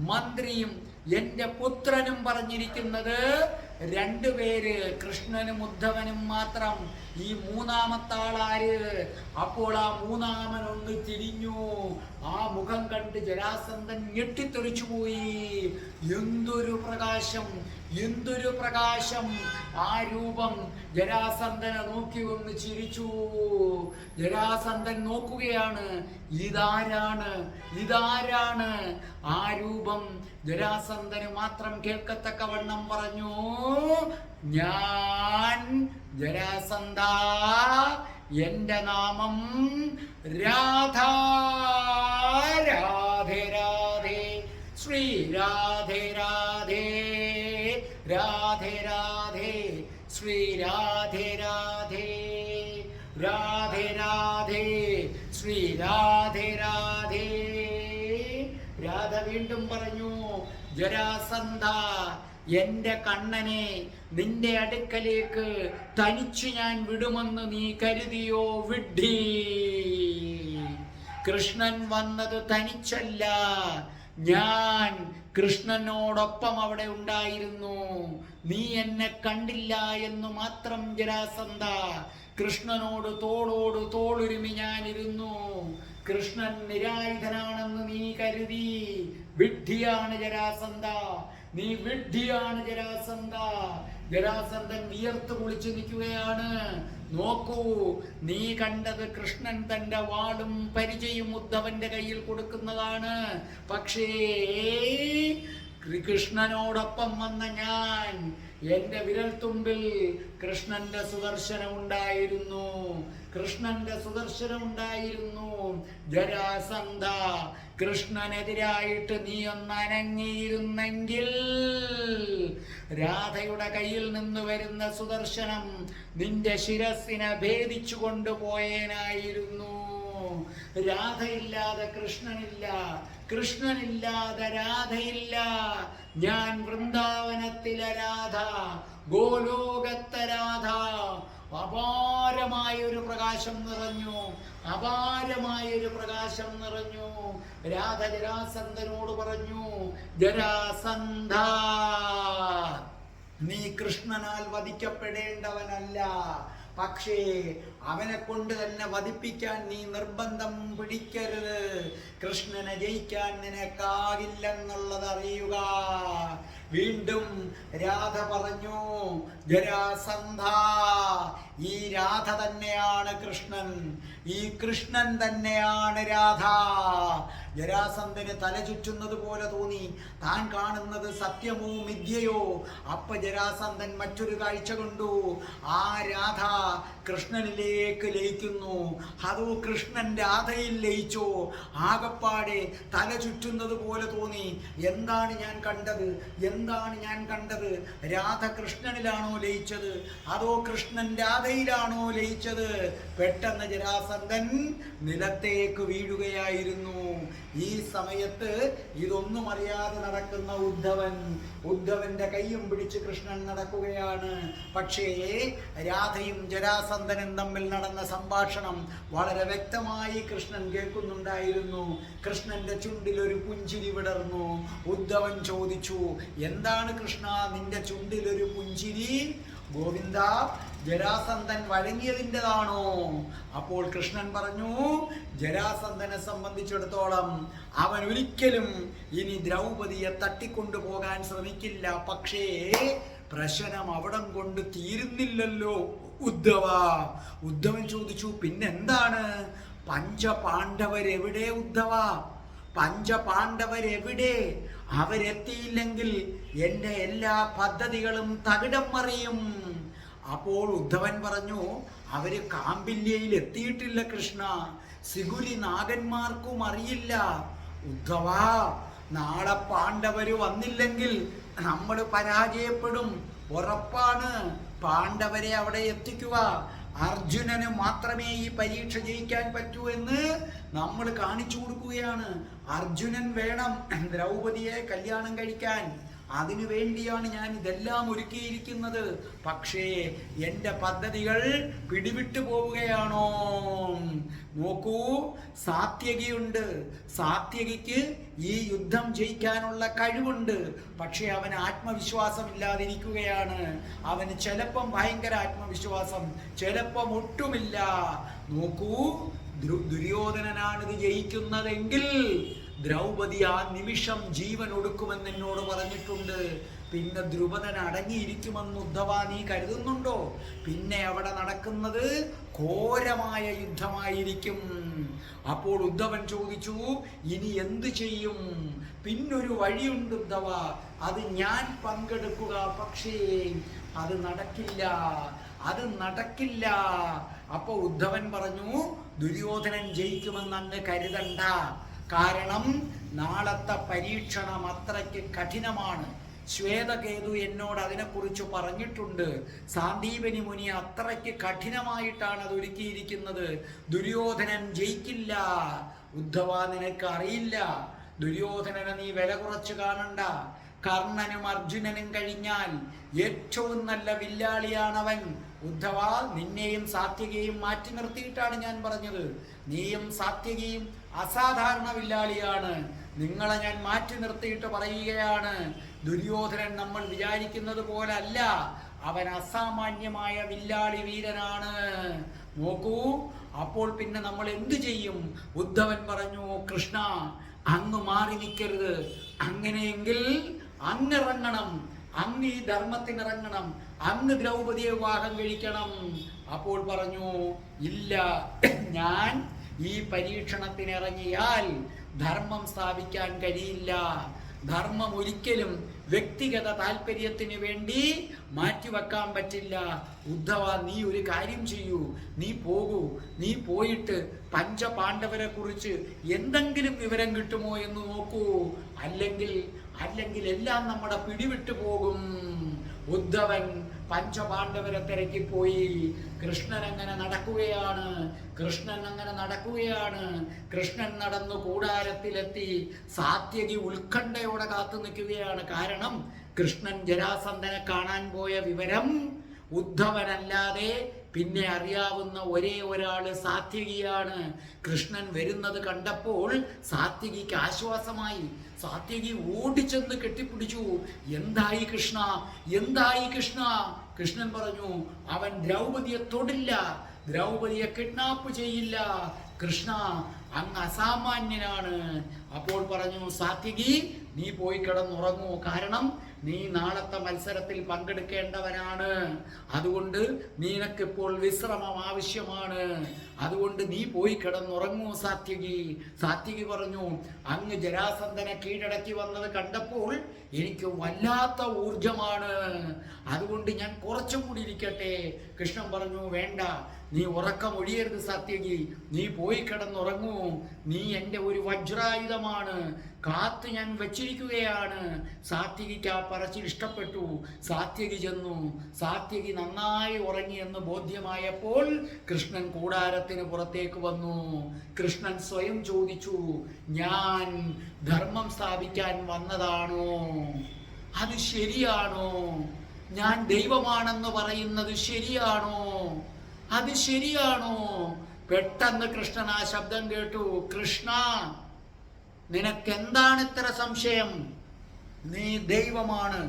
Speaker 3: മന്ത്രിയും എന്റെ പുത്രനും പറഞ്ഞിരിക്കുന്നത് 2 പേര്, കൃഷ്ണനും ഉദ്ധവനും മാത്രം. ഈ മൂന്നാമത്താളാര്? അപ്പോൾ ആ മൂന്നാമനൊന്ന് തിരിഞ്ഞു. ആ മുഖം കണ്ട് ജരാസന്ധൻ ഞെട്ടിത്തെറിച്ചു പോയി. എന്തൊരു പ്രകാശം! ആ രൂപം ജരാസന്ധനെ നോക്കി ഒന്ന് ചിരിച്ചു. ജരാസന്ധൻ നോക്കുകയാണ്, ഇതാരാണ്? ആ രൂപം ജരാസന്ധന് മാത്രം കേൾക്കത്തക്കവണ്ണം പറഞ്ഞു, ഞാൻ ജരാസന്ധ, എന്റെ നാമം രാധ. രാധേ രാധേ ശ്രീ രാധേ രാധേ, രാധേ രാധേ ശ്രീ രാധേ രാധേ, രാധേ രാധേ ശ്രീ രാധേ രാധേ. രാധ വീണ്ടും പറഞ്ഞു, ജരാസന്ധ, എന്റെ കണ്ണനെ നിന്റെ അടുക്കലേക്ക് തനിച്ചു ഞാൻ വിടുമെന്ന് നീ കരുതിയോ വിഡ്ഢി? കൃഷ്ണൻ വന്നത് തനിച്ചല്ല, ഞാൻ കൃഷ്ണനോടൊപ്പം അവിടെ ഉണ്ടായിരുന്നു. നീ എന്നെ കണ്ടില്ല എന്ന് മാത്രം ജരാസന്ധ. കൃഷ്ണനോട് തോളോട് തോളുരുമി ഞാനിരുന്നു. കൃഷ്ണൻ നിരായുധനാണെന്ന് നീ കരുതി. വിഡ്ഢിയാണ് ജരാസന്ധ, നീ വിഡ്ഢിയാണ് ജരാസന്ധ. ജരാസന്ധൻ വിയർത്ത് കുളിച്ചു നിൽക്കുകയാണ്. നോക്കൂ, നീ കണ്ടത് കൃഷ്ണൻ തന്റെ വാളും പരിചയും ഉദ്ധവന്റെ കയ്യിൽ കൊടുക്കുന്നതാണ്. പക്ഷേ കൃഷ്ണനോടൊപ്പം വന്ന ഞാൻ, എന്റെ വിരൽത്തുമ്പിൽ കൃഷ്ണന്റെ സുദർശനം ഉണ്ടായിരുന്നു. ജരാസന്ധ, കൃഷ്ണനെതിരായിട്ട് നീ ഒന്നനങ്ങിയിരുന്നെങ്കിൽ രാധയുടെ കയ്യിൽ നിന്ന് വരുന്ന സുദർശനം നിന്റെ ശിരസിനെ ഭേദിച്ചു കൊണ്ടുപോയേനായിരുന്നു. രാധയില്ലാതെ കൃഷ്ണനില്ല, കൃഷ്ണനില്ലാതെ രാധയില്ല. ഞാൻ വൃന്ദാവനത്തിലെ രാധ, ഗോലോകത്തെ രാധ. അപാരമായൊരു പ്രകാശം നിറഞ്ഞു. രാധ ജരാസന്ധനോട് പറഞ്ഞു, ജരാസന്ധ, നീ കൃഷ്ണനാൽ വധിക്കപ്പെടേണ്ടവനല്ല. പക്ഷേ അവനെ കൊണ്ട് തന്നെ വധിപ്പിക്കാൻ നീ നിർബന്ധം പിടിക്കരുത്. കൃഷ്ണനെ ജയിക്കാൻ നിനക്കാകില്ലെന്നുള്ളത് അറിയുക. വീണ്ടും രാധ പറഞ്ഞു, ജരാസന്ധ, ഈ രാധ തന്നെയാണ് കൃഷ്ണൻ, ഈ കൃഷ്ണൻ തന്നെയാണ് രാധ. ജരാസന്ധന് തല ചുറ്റുന്നത് പോലെ തോന്നി. താൻ കാണുന്നത് സത്യമോ മിഥ്യയോ? അപ്പ ജരാസന്ധൻ മറ്റൊരു കാഴ്ച കണ്ടു. ആ രാധ കൃഷ്ണനിലേക്ക് ലയിക്കുന്നു. അതോ കൃഷ്ണൻ രാധയിൽ ലയിച്ചോ? ആകപ്പാടെ തല ചുറ്റുന്നത് പോലെ തോന്നി. എന്താണ് ഞാൻ കണ്ടത്? രാധ കൃഷ്ണനിലാണോ ലയിച്ചത്, അതോ കൃഷ്ണൻ രാധയിലാണോ ലയിച്ചത്? പെട്ടെന്ന് ജരാസന്ധൻ നിലത്തേക്ക് വീഴുകയായിരുന്നു. ഈ സമയത്ത് ഇതൊന്നും അറിയാതെ നടക്കുന്ന ഉദ്ധവന്റെ കയ്യും പിടിച്ച് കൃഷ്ണൻ നടക്കുകയാണ്. പക്ഷേ രാധയും ജരാസന്ധനും തമ്മിൽ നടന്ന സംഭാഷണം വളരെ വ്യക്തമായി കൃഷ്ണൻ കേൾക്കുന്നുണ്ടായിരുന്നു. കൃഷ്ണന്റെ ചുണ്ടിൽ ഒരു പുഞ്ചിരി വിടർന്നു. ഉദ്ധവൻ ചോദിച്ചു, എന്താണ് കൃഷ്ണ നിന്റെ ചുണ്ടിൽ ഒരു പുഞ്ചിരി? ഗോവിന്ദ, ജരാസന്ധൻ വഴങ്ങിയതിൻ്റെതാണോ? അപ്പോൾ കൃഷ്ണൻ പറഞ്ഞു, ജരാസന്ധനെ സംബന്ധിച്ചിടത്തോളം അവൻ ഒരിക്കലും ഇനി ദ്രൗപദിയെ തട്ടിക്കൊണ്ടുപോകാൻ ശ്രമിക്കില്ല. പക്ഷേ പ്രശ്നം അവിടം കൊണ്ട് തീരുന്നില്ലല്ലോ ഉദ്ധവ. ഉദ്ധവൻ ചോദിച്ചു, പിന്നെന്താണ്? പഞ്ചപാണ്ഡവരെവിടെ ഉദ്ധവ? പഞ്ചപാണ്ഡവരെവിടെ? അവരെത്തിയില്ലെങ്കിൽ എൻ്റെ എല്ലാ പദ്ധതികളും തകിടം മറിയും. അപ്പോൾ ഉദ്ധവൻ പറഞ്ഞു, അവര് കാമ്പില്യയിൽ എത്തിയിട്ടില്ല കൃഷ്ണ. സിഗുരി നാഗന്മാർക്കും അറിയില്ല. ഉദ്ധവ, നാളെ പാണ്ഡവര് വന്നില്ലെങ്കിൽ നമ്മൾ പരാജയപ്പെടും, ഉറപ്പാണ്. പാണ്ഡവരെ അവിടെ എത്തിക്കുക. അർജുനന് മാത്രമേ ഈ പരീക്ഷ ജയിക്കാൻ പറ്റൂ എന്ന് നമ്മൾ കാണിച്ചു കൊടുക്കുകയാണ്. അർജുനൻ വേണം ദ്രൗപദിയെ കല്യാണം കഴിക്കാൻ. അതിനു വേണ്ടിയാണ് ഞാൻ ഇതെല്ലാം ഒരുക്കിയിരിക്കുന്നത്. പക്ഷേ എൻ്റെ പദ്ധതികൾ പിടിവിട്ടു പോവുകയാണോ? നോക്കൂ, സാത്യകിയുണ്ട്. സാത്യകിക്ക് ഈ യുദ്ധം ജയിക്കാനുള്ള കഴിവുണ്ട്. പക്ഷേ അവന് ആത്മവിശ്വാസമില്ലാതിരിക്കുകയാണ്. അവന് ചിലപ്പം ഭയങ്കര ആത്മവിശ്വാസം, ചിലപ്പം ഒട്ടുമില്ല. നോക്കൂ, ദുര്യോധനനാണിത് ജയിക്കുന്നതെങ്കിൽ ദ്രൗപദി ആ നിമിഷം ജീവൻ ഒടുക്കുമെന്ന് എന്നോട് പറഞ്ഞിട്ടുണ്ട്. പിന്നെ ദ്രുപദൻ അടങ്ങിയിരിക്കുമെന്ന് ഉദ്ധവ നീ കരുതുന്നുണ്ടോ? പിന്നെ അവിടെ നടക്കുന്നത് ഘോരമായ യുദ്ധമായിരിക്കും. അപ്പോൾ ഉദ്ധവൻ ചോദിച്ചു, ഇനി എന്തു ചെയ്യും? പിന്നൊരു വഴിയുണ്ട് ഉദ്ധവ, അത് ഞാൻ പങ്കെടുക്കുക. പക്ഷേ അത് നടക്കില്ല, അത് നടക്കില്ല. അപ്പൊ ഉദ്ധവൻ പറഞ്ഞു, ദുര്യോധനൻ ജയിക്കുമെന്ന് അങ്ങ് കരുതണ്ട. കാരണം നാളത്തെ പരീക്ഷണം അത്രയ്ക്ക് കഠിനമാണ്. ശ്വേതകേതു എന്നോട് അതിനെക്കുറിച്ച് പറഞ്ഞിട്ടുണ്ട്. സാന്ദീപനി മുനി അത്രയ്ക്ക് കഠിനമായിട്ടാണ് അത് ഒരുക്കിയിരിക്കുന്നത്. ദുര്യോധനൻ ജയിക്കില്ല. ഉദ്ധവ, നിനക്ക് അറിയില്ല. ദുര്യോധനനെ നീ വില കുറച്ച് കാണണ്ട. കർണനും അർജുനനും കഴിഞ്ഞാൽ ഏറ്റവും നല്ല വില്ലാളിയാണവൻ. ഉദ്ധവ, നിന്നെയും സാത്യകിയെയും മാറ്റി നിർത്തിയിട്ടാണ് ഞാൻ പറഞ്ഞത്. നീയും സാത്യകിയും അസാധാരണ വില്ലാളിയാണ്. നിങ്ങളെ ഞാൻ മാറ്റി നിർത്തിയിട്ട് പറയുകയാണ്, ദുര്യോധനൻ നമ്മൾ വിചാരിക്കുന്നത് പോലെ അല്ല. അവൻ അസാമാന്യമായ വില്ലാളി വീരനാണ്. നോക്കൂ, അപ്പോൾ പിന്നെ നമ്മൾ എന്തു ചെയ്യും? ഉദ്ധവൻ പറഞ്ഞു, കൃഷ്ണ, അങ്ങ് മാറി നിൽക്കരുത്. അങ്ങനെയെങ്കിൽ അങ്ങിറങ്ങണം, അങ്ങ് ഈ ധർമ്മത്തിനിറങ്ങണം, അങ്ങ് ദ്രൗപദിയെ വിവാഹം കഴിക്കണം. അപ്പോൾ പറഞ്ഞു, ഇല്ല, ഞാൻ ഈ പരീക്ഷണത്തിനിറങ്ങിയാൽ ധർമ്മം സ്ഥാപിക്കാൻ കഴിയില്ല. ധർമ്മം ഒരിക്കലും വ്യക്തിഗത താല്പര്യത്തിന് വേണ്ടി മാറ്റിവെക്കാൻ പറ്റില്ല. ഉദ്ധവ, നീ ഒരു കാര്യം ചെയ്യൂ, നീ പോകൂ. നീ പോയിട്ട് പഞ്ചപാണ്ഡവരെ കുറിച്ച് എന്തെങ്കിലും വിവരം കിട്ടുമോ എന്ന് നോക്കൂ. അല്ലെങ്കിൽ എല്ലാം നമ്മുടെ പിടിവിട്ടു പോകും. ഉദ്ധവൻ പഞ്ചപാണ്ഡവരെ തിരക്കി പോയി. കൃഷ്ണൻ അങ്ങനെ നടക്കുകയാണ്. കൃഷ്ണൻ നടന്നു കൂടാരത്തിലെത്തി. സാത്യകി ഉത്കണ്ഠയോടെ കാത്തു നിൽക്കുകയാണ്. കാരണം കൃഷ്ണൻ ജരാസന്ധനെ കാണാൻ പോയ വിവരം ഉദ്ധവനല്ലാതെ പിന്നെ അറിയാവുന്ന ഒരേ ഒരാള് സാത്യകിയാണ്. കൃഷ്ണൻ വരുന്നത് കണ്ടപ്പോൾ സാത്യകിക്ക് ആശ്വാസമായി. സാത്യകി ഓടിച്ചെന്ന് കെട്ടിപ്പിടിച്ചു. എന്തായി കൃഷ്ണ, എന്തായി കൃഷ്ണ? കൃഷ്ണൻ പറഞ്ഞു, അവൻ ദ്രൗപദിയെ തൊടില്ല, ദ്രൗപദിയെ കിഡ്നാപ്പ് ചെയ്യില്ല. കൃഷ്ണ, അങ്ങ് അസാമാന്യനാണ്. അപ്പോൾ പറഞ്ഞു, സാത്യകി, നീ പോയി കിടന്നുറങ്ങൂ. കാരണം നീ നാളത്തെ മത്സരത്തിൽ പങ്കെടുക്കേണ്ടവനാണ്. അതുകൊണ്ട് നിനക്കിപ്പോൾ വിശ്രമം ആവശ്യമാണ്. അതുകൊണ്ട് നീ പോയി കിടന്നുറങ്ങൂ സാത്യകി. സാത്യകി പറഞ്ഞു, അങ്ങ് ജരാസന്ധനെ കീഴടക്കി വന്നത് കണ്ടപ്പോൾ എനിക്ക് വല്ലാത്ത ഊർജമാണ്. അതുകൊണ്ട് ഞാൻ കുറച്ചും കൂടി ഇരിക്കട്ടെ. കൃഷ്ണൻ പറഞ്ഞു, വേണ്ട, നീ ഉറക്കം ഒഴിയരുത് സാത്യകി. നീ പോയി കിടന്നുറങ്ങൂ. നീ എൻ്റെ ഒരു വജ്രായുധമാണ്. കാത്ത് ഞാൻ വെച്ചിരിക്കുകയാണ്. സാത്യകിക്ക് ആ പറച്ചിൽ ഇഷ്ടപ്പെട്ടു. സാത്യകി ചെന്നു. സാത്യകി നന്നായി ഉറങ്ങിയെന്ന് ബോധ്യമായപ്പോൾ കൃഷ്ണൻ കൂടാരത്തിന് പുറത്തേക്ക് വന്നു. കൃഷ്ണൻ സ്വയം ചോദിച്ചു, ഞാൻ ധർമ്മം സ്ഥാപിക്കാൻ വന്നതാണോ? അത് ശരിയാണോ? ഞാൻ ദൈവമാണെന്ന് പറയുന്നത് ശരിയാണോ? അത് ശരിയാണോ? പെട്ടെന്ന് കൃഷ്ണൻ ആ ശബ്ദം കേട്ടു. കൃഷ്ണ, നിനക്കെന്താണ് ഇത്ര സംശയം? നീ ദൈവമാണ്.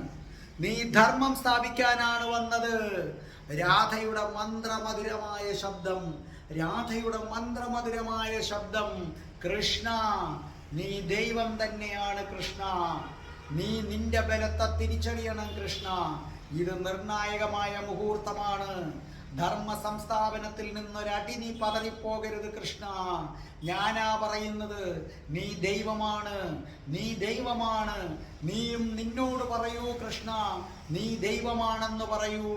Speaker 3: നീ ധർമ്മം സ്ഥാപിക്കാനാണ് വന്നത്. രാധയുടെ മന്ത്രമധുരമായ ശബ്ദം, രാധയുടെ മന്ത്രമധുരമായ ശബ്ദം. കൃഷ്ണ, നീ ദൈവം തന്നെയാണ് കൃഷ്ണ. നീ നിന്റെ ബലത്തെ തിരിച്ചറിയണം കൃഷ്ണ. ഇത് നിർണായകമായ മുഹൂർത്തമാണ്. ധർമ്മ സംസ്ഥാപനത്തിൽ നിന്നൊരടി നീ പതറിപ്പോകരുത് കൃഷ്ണ. ഞാനാ പറയുന്നത്. നീ ദൈവമാണ്, നീ ദൈവമാണ്. നീയും നിന്നോട് പറയൂ കൃഷ്ണ, നീ ദൈവമാണെന്ന് പറയൂ.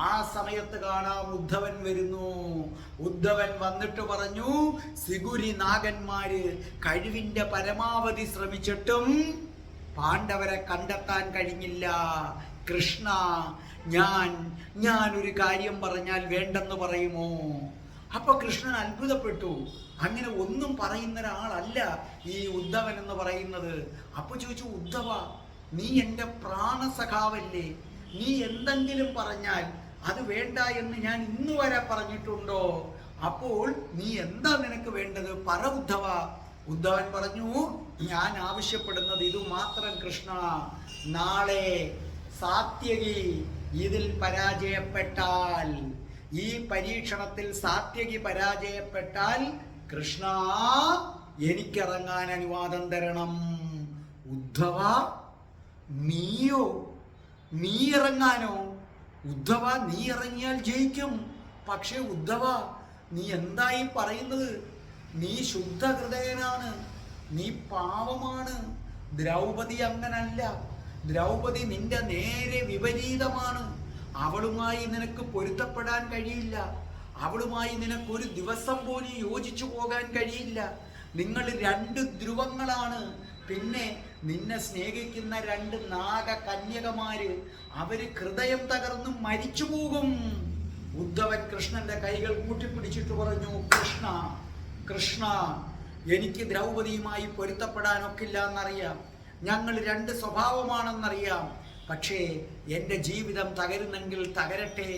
Speaker 3: ആ സമയത്ത് കാണാം ഉദ്ധവൻ വരുന്നു. ഉദ്ധവൻ വന്നിട്ട് പറഞ്ഞു, സിഗുരി നാഗന്മാര് കഴിവിന്റെ പരമാവധി ശ്രമിച്ചിട്ടും പാണ്ഡവരെ കണ്ടെത്താൻ കഴിഞ്ഞില്ല. കൃഷ്ണ, ഞാൻ ഒരു കാര്യം പറഞ്ഞാൽ വേണ്ടെന്ന് പറയുമോ? അപ്പൊ കൃഷ്ണൻ അത്ഭുതപ്പെട്ടു. അങ്ങനെ ഒന്നും പറയുന്ന ഒരാളല്ല ഈ ഉദ്ധവൻ എന്ന് പറയുന്നത്. അപ്പൊ ചോദിച്ചു, ഉദ്ധവ, നീ എൻ്റെ പ്രാണസഖാവല്ലേ? നീ എന്തെങ്കിലും പറഞ്ഞാൽ അത് വേണ്ട എന്ന് ഞാൻ ഇന്ന് വരെ പറഞ്ഞിട്ടുണ്ടോ? അപ്പോൾ നീ എന്താ നിനക്ക് വേണ്ടത്? പറ ഉദ്ധവ. ഉദ്ധവൻ പറഞ്ഞു, ഞാൻ ആവശ്യപ്പെടുന്നത് ഇത് മാത്രം കൃഷ്ണ. നാളെ സാത്യകി ഇതിൽ പരാജയപ്പെട്ടാൽ, ഈ പരീക്ഷണത്തിൽ സാത്യകി പരാജയപ്പെട്ടാൽ കൃഷ്ണ എനിക്കിറങ്ങാൻ അനുവാദം തരണം. ഉദ്ധവ, നീയോ? നീ ഇറങ്ങാനോ? ഉദ്ധവ, നീ ഇറങ്ങിയാൽ ജയിക്കും. പക്ഷെ ഉദ്ധവ, നീ എന്തായി പറയുന്നത്? നീ ശുദ്ധ ഹൃദയനാണ്, നീ പാവമാണ്. ദ്രൗപദി അങ്ങനല്ല. ദ്രൗപദി നിന്റെ നേരെ വിപരീതമാണ്. അവളുമായി നിനക്ക് പൊരുത്തപ്പെടാൻ കഴിയില്ല. അവളുമായി നിനക്ക് ഒരു ദിവസം പോലും യോജിച്ചു പോകാൻ കഴിയില്ല. നിങ്ങൾ രണ്ട് ധ്രുവങ്ങളാണ്. പിന്നെ നിന്നെ സ്നേഹിക്കുന്ന രണ്ട് നാഗകന്യകമാര്, അവര് ഹൃദയം തകർന്ന് മരിച്ചു പോകും. ഉദ്ധവൻ കൃഷ്ണന്റെ കൈകൾ കൂട്ടിപ്പിടിച്ചിട്ട് പറഞ്ഞു, കൃഷ്ണ, കൃഷ്ണ, എനിക്ക് ദ്രൗപദിയുമായി പൊരുത്തപ്പെടാനൊക്കില്ല എന്നറിയാം. ഞങ്ങൾ രണ്ട് സ്വഭാവമാണെന്നറിയാം. പക്ഷേ എൻ്റെ ജീവിതം തകരുന്നെങ്കിൽ തകരട്ടെ.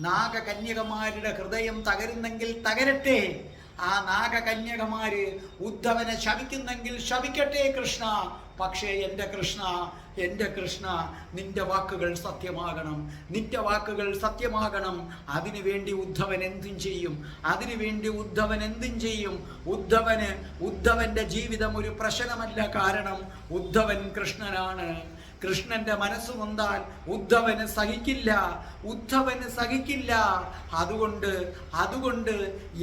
Speaker 3: നാഗകന്യകമാരുടെ ഹൃദയം തകരുന്നെങ്കിൽ തകരട്ടെ. ആ നാഗകന്യകമാര് ഉദ്ധവനെ ശപിക്കുന്നെങ്കിൽ ശപിക്കട്ടെ കൃഷ്ണ. പക്ഷേ എൻ്റെ കൃഷ്ണ, എൻ്റെ കൃഷ്ണ, നിന്റെ വാക്കുകൾ സത്യമാകണം, നിന്റെ വാക്കുകൾ സത്യമാകണം. അതിനുവേണ്ടി ഉദ്ധവൻ എന്തും ചെയ്യും, അതിനുവേണ്ടി ഉദ്ധവൻ എന്തും ചെയ്യും. ഉദ്ധവന്റെ ജീവിതം ഒരു പ്രശ്നമല്ല. കാരണം ഉദ്ധവൻ കൃഷ്ണനാണ്. കൃഷ്ണന്റെ മനസ്സ് നൊന്താൽ ഉദ്ധവന് സഹിക്കില്ല, ഉദ്ധവന് സഹിക്കില്ല. അതുകൊണ്ട്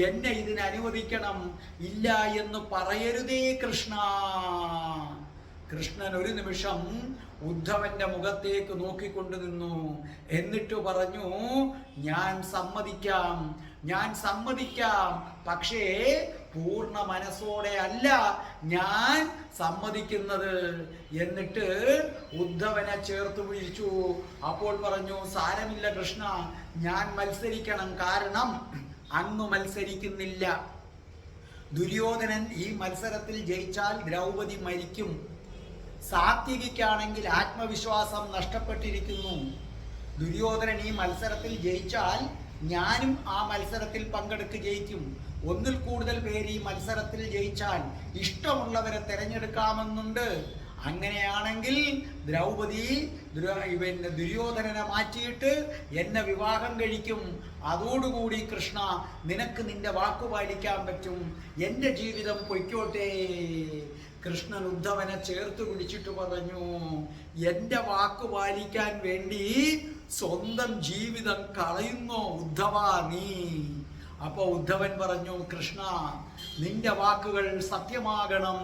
Speaker 3: എന്നെ ഇതിന് അനുവദിക്കണം. ഇല്ല എന്ന് പറയരുതേ കൃഷ്ണ. കൃഷ്ണൻ ഒരു നിമിഷം ഉദ്ധവന്റെ മുഖത്തേക്ക് നോക്കിക്കൊണ്ടു നിന്നു. എന്നിട്ട് പറഞ്ഞു, ഞാൻ സമ്മതിക്കാം, ഞാൻ സമ്മതിക്കാം. പക്ഷേ പൂർണ്ണ മനസ്സോടെ അല്ല ഞാൻ സമ്മതിക്കുന്നത്. എന്നിട്ട് ഉദ്ധവനെ ചേർത്ത് വിളിച്ചു. അപ്പോൾ പറഞ്ഞു, സാരമില്ല കൃഷ്ണ, ഞാൻ മത്സരിക്കണം. കാരണം അങ്ങ് മത്സരിക്കുന്നില്ല. ദുര്യോധനൻ ഈ മത്സരത്തിൽ ജയിച്ചാൽ ദ്രൗപദി മരിക്കും. സാത്യകിക്കാണെങ്കിൽ ആത്മവിശ്വാസം നഷ്ടപ്പെട്ടിരിക്കുന്നു. ദുര്യോധനൻ ഈ മത്സരത്തിൽ ജയിച്ചാൽ ഞാനും ആ മത്സരത്തിൽ പങ്കെടുത്ത് ജയിക്കും. ഒന്നിൽ കൂടുതൽ പേര് ഈ മത്സരത്തിൽ ജയിച്ചാൽ ഇഷ്ടമുള്ളവരെ തിരഞ്ഞെടുക്കാമെന്നുണ്ട്. അങ്ങനെയാണെങ്കിൽ ദ്രൗപദി ദുര്യോധനനെ മാറ്റിയിട്ട് എന്നെ വിവാഹം കഴിക്കും. അതോടുകൂടി കൃഷ്ണ, നിനക്ക് നിന്റെ വാക്കു പാലിക്കാൻ പറ്റും. എൻ്റെ ജീവിതം പൊയ്ക്കോട്ടെ. കൃഷ്ണൻ ഉദ്ധവനെ ചേർത്ത് പിടിച്ചിട്ട് പറഞ്ഞു, എൻ്റെ വാക്കു പാലിക്കാൻ വേണ്ടി സ്വന്തം ജീവിതം കളയുന്നോ ഉദ്ധവ നീ? അപ്പൊ ഉദ്ധവൻ പറഞ്ഞു, കൃഷ്ണ, നിന്റെ വാക്കുകൾ സത്യമാകണം,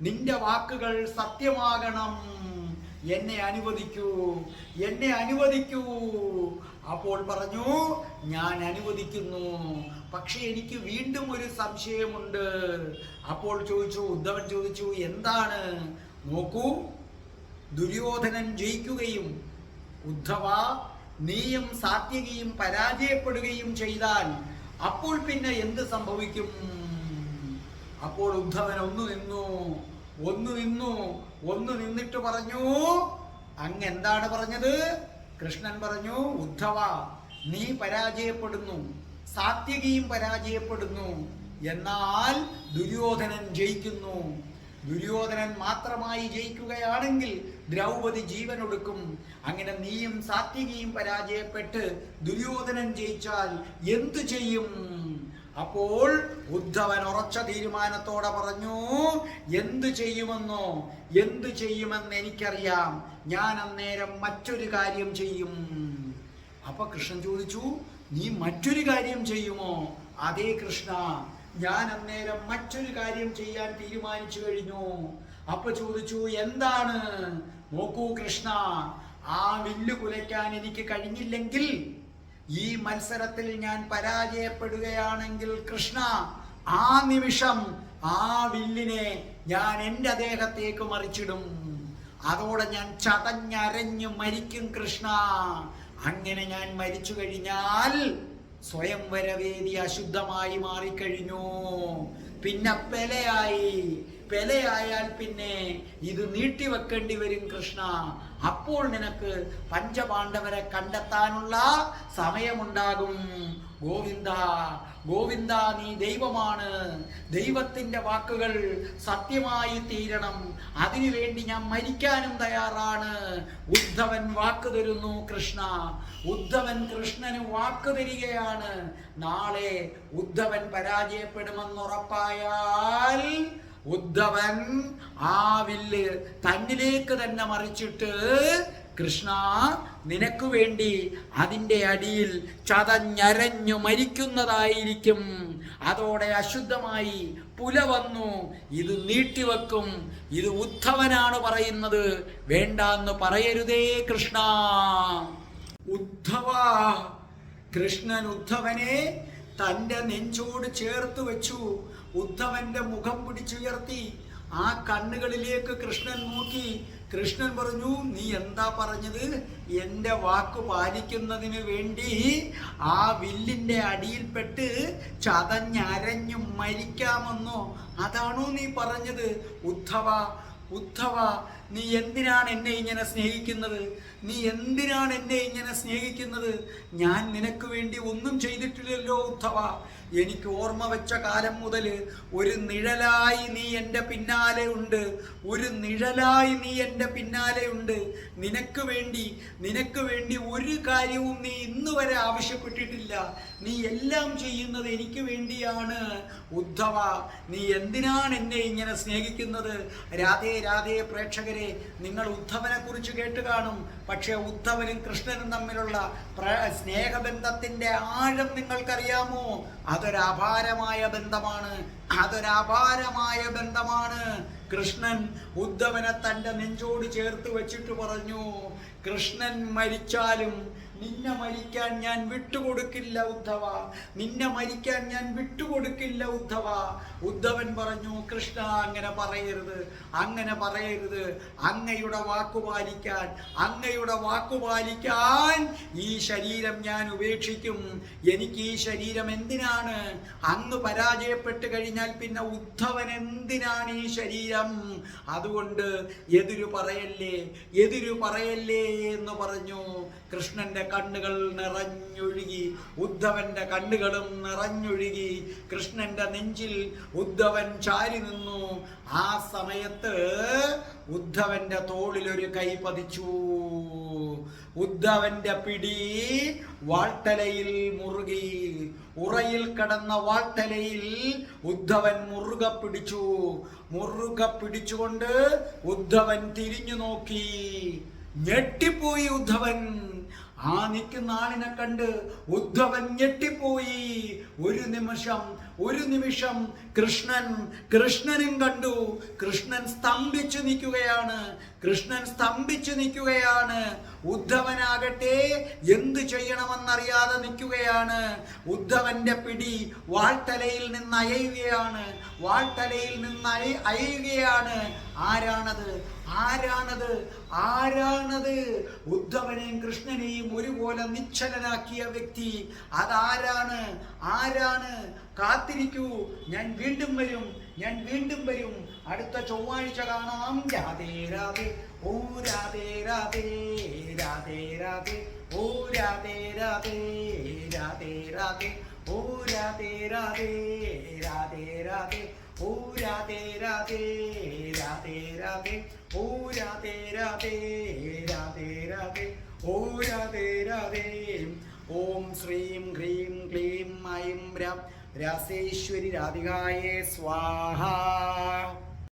Speaker 3: നിന്റെ വാക്കുകൾ സത്യമാകണം. എന്നെ അനുവദിക്കൂ, എന്നെ അനുവദിക്കൂ. അപ്പോൾ പറഞ്ഞു, ഞാൻ അനുവദിക്കുന്നു. പക്ഷെ എനിക്ക് വീണ്ടും ഒരു സംശയമുണ്ട്. അപ്പോൾ ഉദ്ധവൻ ചോദിച്ചു, എന്താണ്? നോക്കൂ, ദുര്യോധനൻ ജയിക്കുകയും ഉദ്ധവ നീയും സാത്യകിയും പരാജയപ്പെടുകയും ചെയ്താൽ അപ്പോൾ പിന്നെ എന്ത് സംഭവിക്കും? അപ്പോൾ ഉദ്ധവൻ ഒന്ന് നിന്നിട്ട് പറഞ്ഞു, അങ്ങ് എന്താണ് പറഞ്ഞത്? കൃഷ്ണൻ പറഞ്ഞു, ഉദ്ധവ, നീ പരാജയപ്പെടുന്നു, സാത്യകിയും പരാജയപ്പെടുന്നു, എന്നാൽ ദുര്യോധനൻ ജയിക്കുന്നു. ദുര്യോധനൻ മാത്രമായി ജയിക്കുകയാണെങ്കിൽ ദ്രൗപദി ജീവനൊടുക്കും. അങ്ങനെ നീയും സാത്യകിയും പരാജയപ്പെട്ട് ദുര്യോധനൻ ജയിച്ചാൽ എന്തു ചെയ്യും? അപ്പോൾ ഉദ്ധവൻ ഉറച്ച തീരുമാനത്തോടെ പറഞ്ഞു, എന്തു ചെയ്യുമെന്നോ, എന്തു ചെയ്യുമെന്ന് എനിക്കറിയാം, ഞാൻ അന്നേരം മറ്റൊരു കാര്യം ചെയ്യും. അപ്പൊ കൃഷ്ണൻ ചോദിച്ചു, നീ മറ്റൊരു കാര്യം ചെയ്യുമോ? അതേ കൃഷ്ണ, ഞാൻ അന്നേരം മറ്റൊരു കാര്യം ചെയ്യാൻ തീരുമാനിച്ചു കഴിഞ്ഞു. അപ്പൊ ചോദിച്ചു, എന്താണ്? നോക്കൂ കൃഷ്ണ, ആ വില്ല് കുലയ്ക്കാൻ എനിക്ക് കഴിഞ്ഞില്ലെങ്കിൽ, ഈ മത്സരത്തിൽ ഞാൻ പരാജയപ്പെടുകയാണെങ്കിൽ കൃഷ്ണ, ആ നിമിഷം ആ വില്ലിനെ ഞാൻ എൻ്റെ ദേഹത്തേക്ക് മറിച്ചിടും. അതോടെ ഞാൻ ചതഞ്ഞരഞ്ഞു മരിക്കും കൃഷ്ണ. അങ്ങനെ ഞാൻ മരിച്ചു കഴിഞ്ഞാൽ സ്വയംവരവേദി അശുദ്ധമായി മാറിക്കഴിഞ്ഞു. പിന്നെ പെലയായാൽ പിന്നെ ഇത് നീട്ടിവെക്കേണ്ടി വരും കൃഷ്ണ. അപ്പോൾ നിനക്ക് പഞ്ചപാണ്ഡവരെ കണ്ടെത്താനുള്ള സമയമുണ്ടാകും. ഗോവിന്ദ ഗോവിന്ദ, നീ ദൈവമാണ്. ദൈവത്തിന്റെ വാക്കുകൾ സത്യമായി തീരണം. അതിനുവേണ്ടി ഞാൻ മരിക്കാനും തയ്യാറാണ്. ഉദ്ധവൻ വാക്ക് തരുന്നു കൃഷ്ണ. ഉദ്ധവൻ കൃഷ്ണന് വാക്ക് തരികയാണ്. നാളെ ഉദ്ധവൻ പരാജയപ്പെടുമെന്നുറപ്പായാൽ ഉദ്ധവൻ ആ വില്ല് തന്നിലേക്ക് തന്നെ മറിച്ചിട്ട്, കൃഷ്ണ, നിനക്ക് വേണ്ടി അതിൻ്റെ അടിയിൽ ചതഞ്ഞരഞ്ഞു മരിക്കുന്നതായിരിക്കും. അതോടെ അശുദ്ധമായി പുല വന്നു. ഇത് നീട്ടിവെക്കും. ഇത് ഉദ്ധവനാണ് പറയുന്നത്, വേണ്ടാന്ന് പറയരുതേ കൃഷ്ണ. ഉദ്ധവ, കൃഷ്ണൻ ഉദ്ധവനെ തൻ്റെ നെഞ്ചോട് ചേർത്ത് വെച്ചു. ഉദ്ധവന്റെ മുഖം പിടിച്ചുയർത്തി ആ കണ്ണുകളിലേക്ക് കൃഷ്ണൻ നോക്കി. കൃഷ്ണൻ പറഞ്ഞു, നീ എന്താ പറഞ്ഞത്? എൻ്റെ വാക്ക് പാലിക്കുന്നതിന് വേണ്ടി ആ വില്ലിൻ്റെ അടിയിൽപ്പെട്ട് ചതഞ്ഞരഞ്ഞു മരിക്കാമെന്നോ? അതാണോ നീ പറഞ്ഞത്? ഉദ്ധവ, നീ എന്തിനാണ് എന്നെ ഇങ്ങനെ സ്നേഹിക്കുന്നത്? നീ എന്തിനാണ് എന്നെ ഇങ്ങനെ സ്നേഹിക്കുന്നത്? ഞാൻ നിനക്ക് വേണ്ടി ഒന്നും ചെയ്തിട്ടില്ലല്ലോ ഉദ്ധവ. എനിക്ക് ഓർമ്മ വെച്ച കാലം മുതൽ ഒരു നിഴലായി നീ എൻ്റെ പിന്നാലെ ഉണ്ട്. ഒരു നിഴലായി നീ എൻ്റെ പിന്നാലെ ഉണ്ട്. നിനക്ക് വേണ്ടി ഒരു കാര്യവും നീ ഇന്ന് വരെ ആവശ്യപ്പെട്ടിട്ടില്ല. നീ എല്ലാം ചെയ്യുന്നത് എനിക്ക് വേണ്ടിയാണ്. ഉദ്ധവ, നീ എന്തിനാണ് എന്നെ ഇങ്ങനെ സ്നേഹിക്കുന്നത്? രാധേ രാധേ പ്രേക്ഷകരെ, നിങ്ങൾ ഉദ്ധവനെ കുറിച്ച് കേട്ട് കാണും. പക്ഷെ ഉദ്ധവനും കൃഷ്ണനും തമ്മിലുള്ള സ്നേഹബന്ധത്തിന്റെ ആഴം നിങ്ങൾക്കറിയാമോ? അതൊരപാരമായ ബന്ധമാണ്. കൃഷ്ണൻ ഉദ്ധവനെ തൻ്റെ നെഞ്ചോട് ചേർത്ത് വെച്ചിട്ട് പറഞ്ഞു, കൃഷ്ണൻ മരിച്ചാലും നിന്നെ മരിക്കാൻ ഞാൻ വിട്ടുകൊടുക്കില്ല ഉദ്ധവ. ഉദ്ധവൻ പറഞ്ഞു, കൃഷ്ണ, അങ്ങനെ പറയരുത്. അങ്ങയുടെ വാക്കുപാലിക്കാൻ ഈ ശരീരം ഞാൻ ഉപേക്ഷിക്കും. എനിക്ക് ഈ ശരീരം എന്തിനാണ്? അങ്ങ് പരാജയപ്പെട്ട് കഴിഞ്ഞാൽ പിന്നെ ഉദ്ധവൻ എന്തിനാണ് ഈ ശരീരം? അതുകൊണ്ട് എതിരു പറയല്ലേ എന്ന് പറഞ്ഞു. കൃഷ്ണന്റെ കണ്ണുകൾ നിറഞ്ഞൊഴുകി. ഉദ്ധവന്റെ കണ്ണുകളും നിറഞ്ഞൊഴുകി. കൃഷ്ണന്റെ നെഞ്ചിൽ ഉദ്ധവൻ ചാരി നിന്നു. ആ സമയത്ത് ഉദ്ധവന്റെ തോളിൽ ഒരു കൈ പതിച്ചു. ഉദ്ധവന്റെ പിടി വാൾത്തലയിൽ മുറുകി. ഉറയിൽ കിടന്ന വാൾത്തലയിൽ ഉദ്ധവൻ മുറുകെ പിടിച്ചുകൊണ്ട് ഉദ്ധവൻ തിരിഞ്ഞു നോക്കി. ഞെട്ടിപ്പോയി ഉദ്ധവൻ. ആ നിൽക്കുന്ന ആളിനെ കണ്ട് ഉദ്ധവൻ ഞെട്ടിപ്പോയി. ഒരു നിമിഷം കൃഷ്ണനും കണ്ടു. കൃഷ്ണൻ സ്തംഭിച്ചു നിൽക്കുകയാണ്. ഉദ്ധവനാകട്ടെ എന്തു ചെയ്യണമെന്നറിയാതെ നിൽക്കുകയാണ്. ഉദ്ധവന്റെ പിടി വാൾത്തലയിൽ നിന്ന് അയയുകയാണ്. ആരാണത്? ഉദ്ധവനെയും കൃഷ്ണനെയും ഒരുപോലെ നിശ്ചലനാക്കിയ വ്യക്തി ആരാണ്? കാത്തിരിക്കൂ, ഞാൻ വീണ്ടും വരും. അടുത്ത ചൊവ്വാഴ്ച കാണാം. രാധേ രാധേ, ഓ രാധേ രാധേ, രാധേ രാധേ, ഓ രാധേ രാധേ, രാധേ രാധേ, ഓ രാധേ രാധേ, രാധേ രാധേ, ഓ രാധേ രാധേ, രാധേ രാധേ, ഓ രാധേ രാധേ, രാധേ രാധേ, ഓ രാധേ രാധേ. ഓം ശ്രീം ഹ്രീം ക്ലീം ഐം രം
Speaker 2: രാസേശ്വരി രാധികായേ സ്വാഹ.